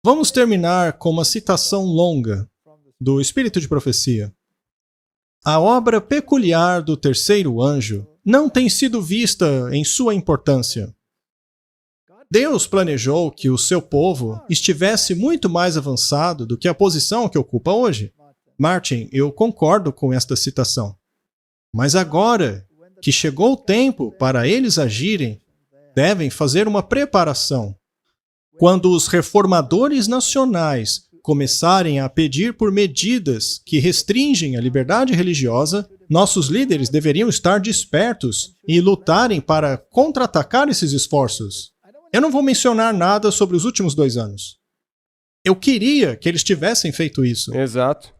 Vamos terminar com uma citação longa do Espírito de Profecia. A obra peculiar do terceiro anjo não tem sido vista em sua importância. Deus planejou que o seu povo estivesse muito mais avançado do que a posição que ocupa hoje. Martin, eu concordo com esta citação. Mas agora que chegou o tempo para eles agirem, devem fazer uma preparação. Quando os reformadores nacionais começarem a pedir por medidas que restringem a liberdade religiosa, nossos líderes deveriam estar despertos e lutarem para contra-atacar esses esforços. Eu não vou mencionar nada sobre os últimos 2 anos. Eu queria que eles tivessem feito isso. Exato.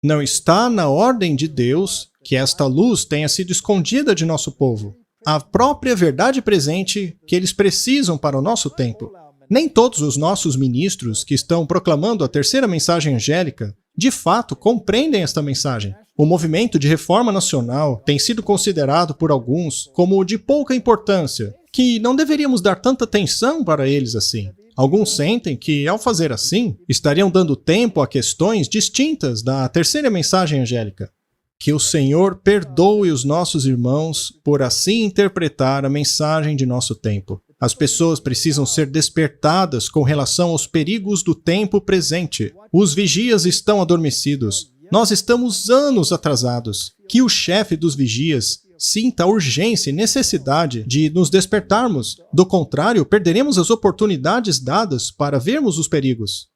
Não está na ordem de Deus que esta luz tenha sido escondida de nosso povo. A própria verdade presente que eles precisam para o nosso tempo. Nem todos os nossos ministros que estão proclamando a terceira mensagem angélica, de fato, compreendem esta mensagem. O movimento de reforma nacional tem sido considerado por alguns como de pouca importância, que não deveríamos dar tanta atenção para eles assim. Alguns sentem que, ao fazer assim, estariam dando tempo a questões distintas da terceira mensagem angélica. Que o Senhor perdoe os nossos irmãos por assim interpretar a mensagem de nosso tempo. As pessoas precisam ser despertadas com relação aos perigos do tempo presente. Os vigias estão adormecidos. Nós estamos anos atrasados. Que o chefe dos vigias sinta a urgência e necessidade de nos despertarmos. Do contrário, perderemos as oportunidades dadas para vermos os perigos.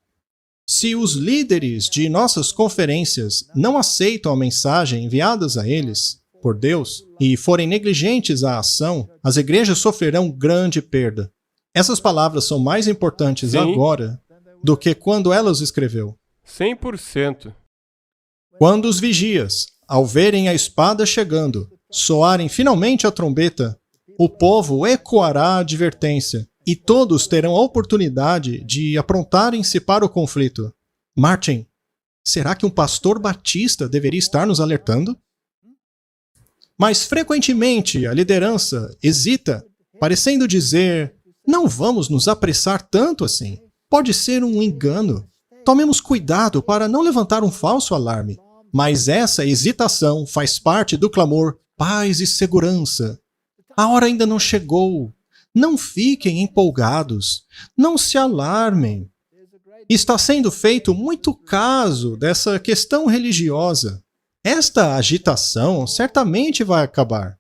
Se os líderes de nossas conferências não aceitam a mensagem enviadas a eles por Deus e forem negligentes à ação, as igrejas sofrerão grande perda. Essas palavras são mais importantes Sim. agora do que quando ela os escreveu. 100%. Quando os vigias, ao verem a espada chegando, soarem finalmente a trombeta, o povo ecoará a advertência e todos terão a oportunidade de aprontarem-se para o conflito. Martin, será que um pastor batista deveria estar nos alertando? Mas frequentemente a liderança hesita, parecendo dizer: não vamos nos apressar tanto assim. Pode ser um engano. Tomemos cuidado para não levantar um falso alarme. Mas essa hesitação faz parte do clamor paz e segurança. A hora ainda não chegou. Não fiquem empolgados. Não se alarmem. Está sendo feito muito caso dessa questão religiosa. Esta agitação certamente vai acabar.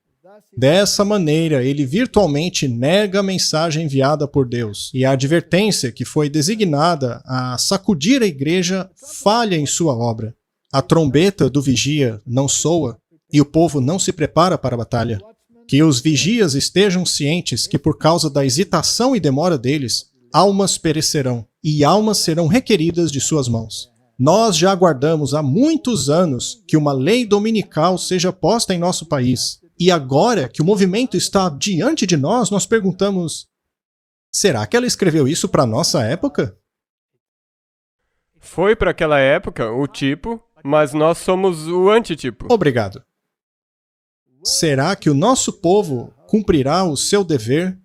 Dessa maneira, ele virtualmente nega a mensagem enviada por Deus, e a advertência que foi designada a sacudir a igreja falha em sua obra. A trombeta do vigia não soa, e o povo não se prepara para a batalha. Que os vigias estejam cientes que, por causa da hesitação e demora deles, almas perecerão, e almas serão requeridas de suas mãos. Nós já aguardamos há muitos anos que uma lei dominical seja posta em nosso país. E agora que o movimento está diante de nós, nós perguntamos: será que ela escreveu isso para a nossa época? Foi para aquela época o tipo, mas nós somos o antitipo. Obrigado. Será que o nosso povo cumprirá o seu dever?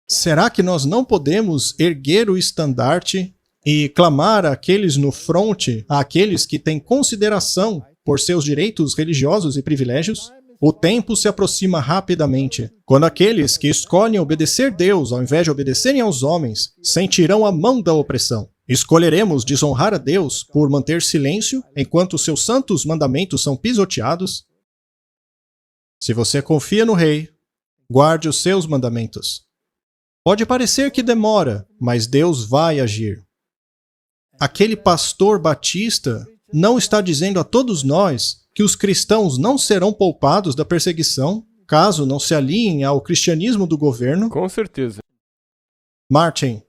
Será que nós não podemos erguer o estandarte e clamar àqueles no fronte, àqueles que têm consideração por seus direitos religiosos e privilégios? O tempo se aproxima rapidamente, quando aqueles que escolhem obedecer Deus ao invés de obedecerem aos homens sentirão a mão da opressão. Escolheremos desonrar a Deus por manter silêncio enquanto seus santos mandamentos são pisoteados? Se você confia no Rei, guarde os seus mandamentos. Pode parecer que demora, mas Deus vai agir. Aquele pastor batista não está dizendo a todos nós que os cristãos não serão poupados da perseguição caso não se alinhem ao cristianismo do governo? Com certeza. Martin,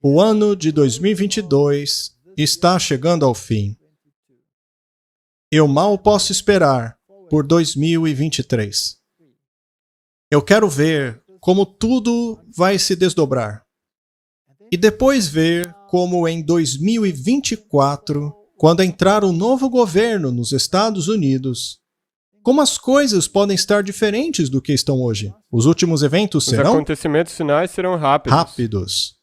o ano de 2022 está chegando ao fim. Eu mal posso esperar por 2023. Eu quero ver como tudo vai se desdobrar. E depois ver como em 2024, quando entrar um novo governo nos Estados Unidos, como as coisas podem estar diferentes do que estão hoje. Os últimos eventos Os serão acontecimentos finais serão rápidos.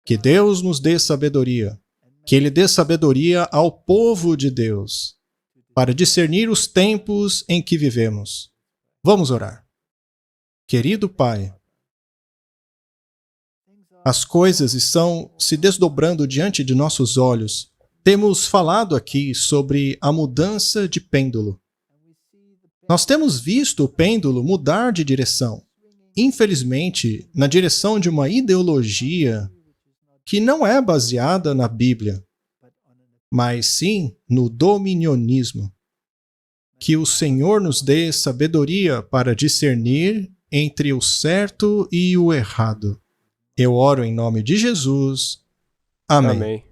Que Deus nos dê sabedoria. Que Ele dê sabedoria ao povo de Deus, para discernir os tempos em que vivemos. Vamos orar. Querido Pai, as coisas estão se desdobrando diante de nossos olhos. Temos falado aqui sobre a mudança de pêndulo. Nós temos visto o pêndulo mudar de direção. Infelizmente, na direção de uma ideologia que não é baseada na Bíblia, mas sim no dominionismo. Que o Senhor nos dê sabedoria para discernir entre o certo e o errado. Eu oro em nome de Jesus. Amém. Amém.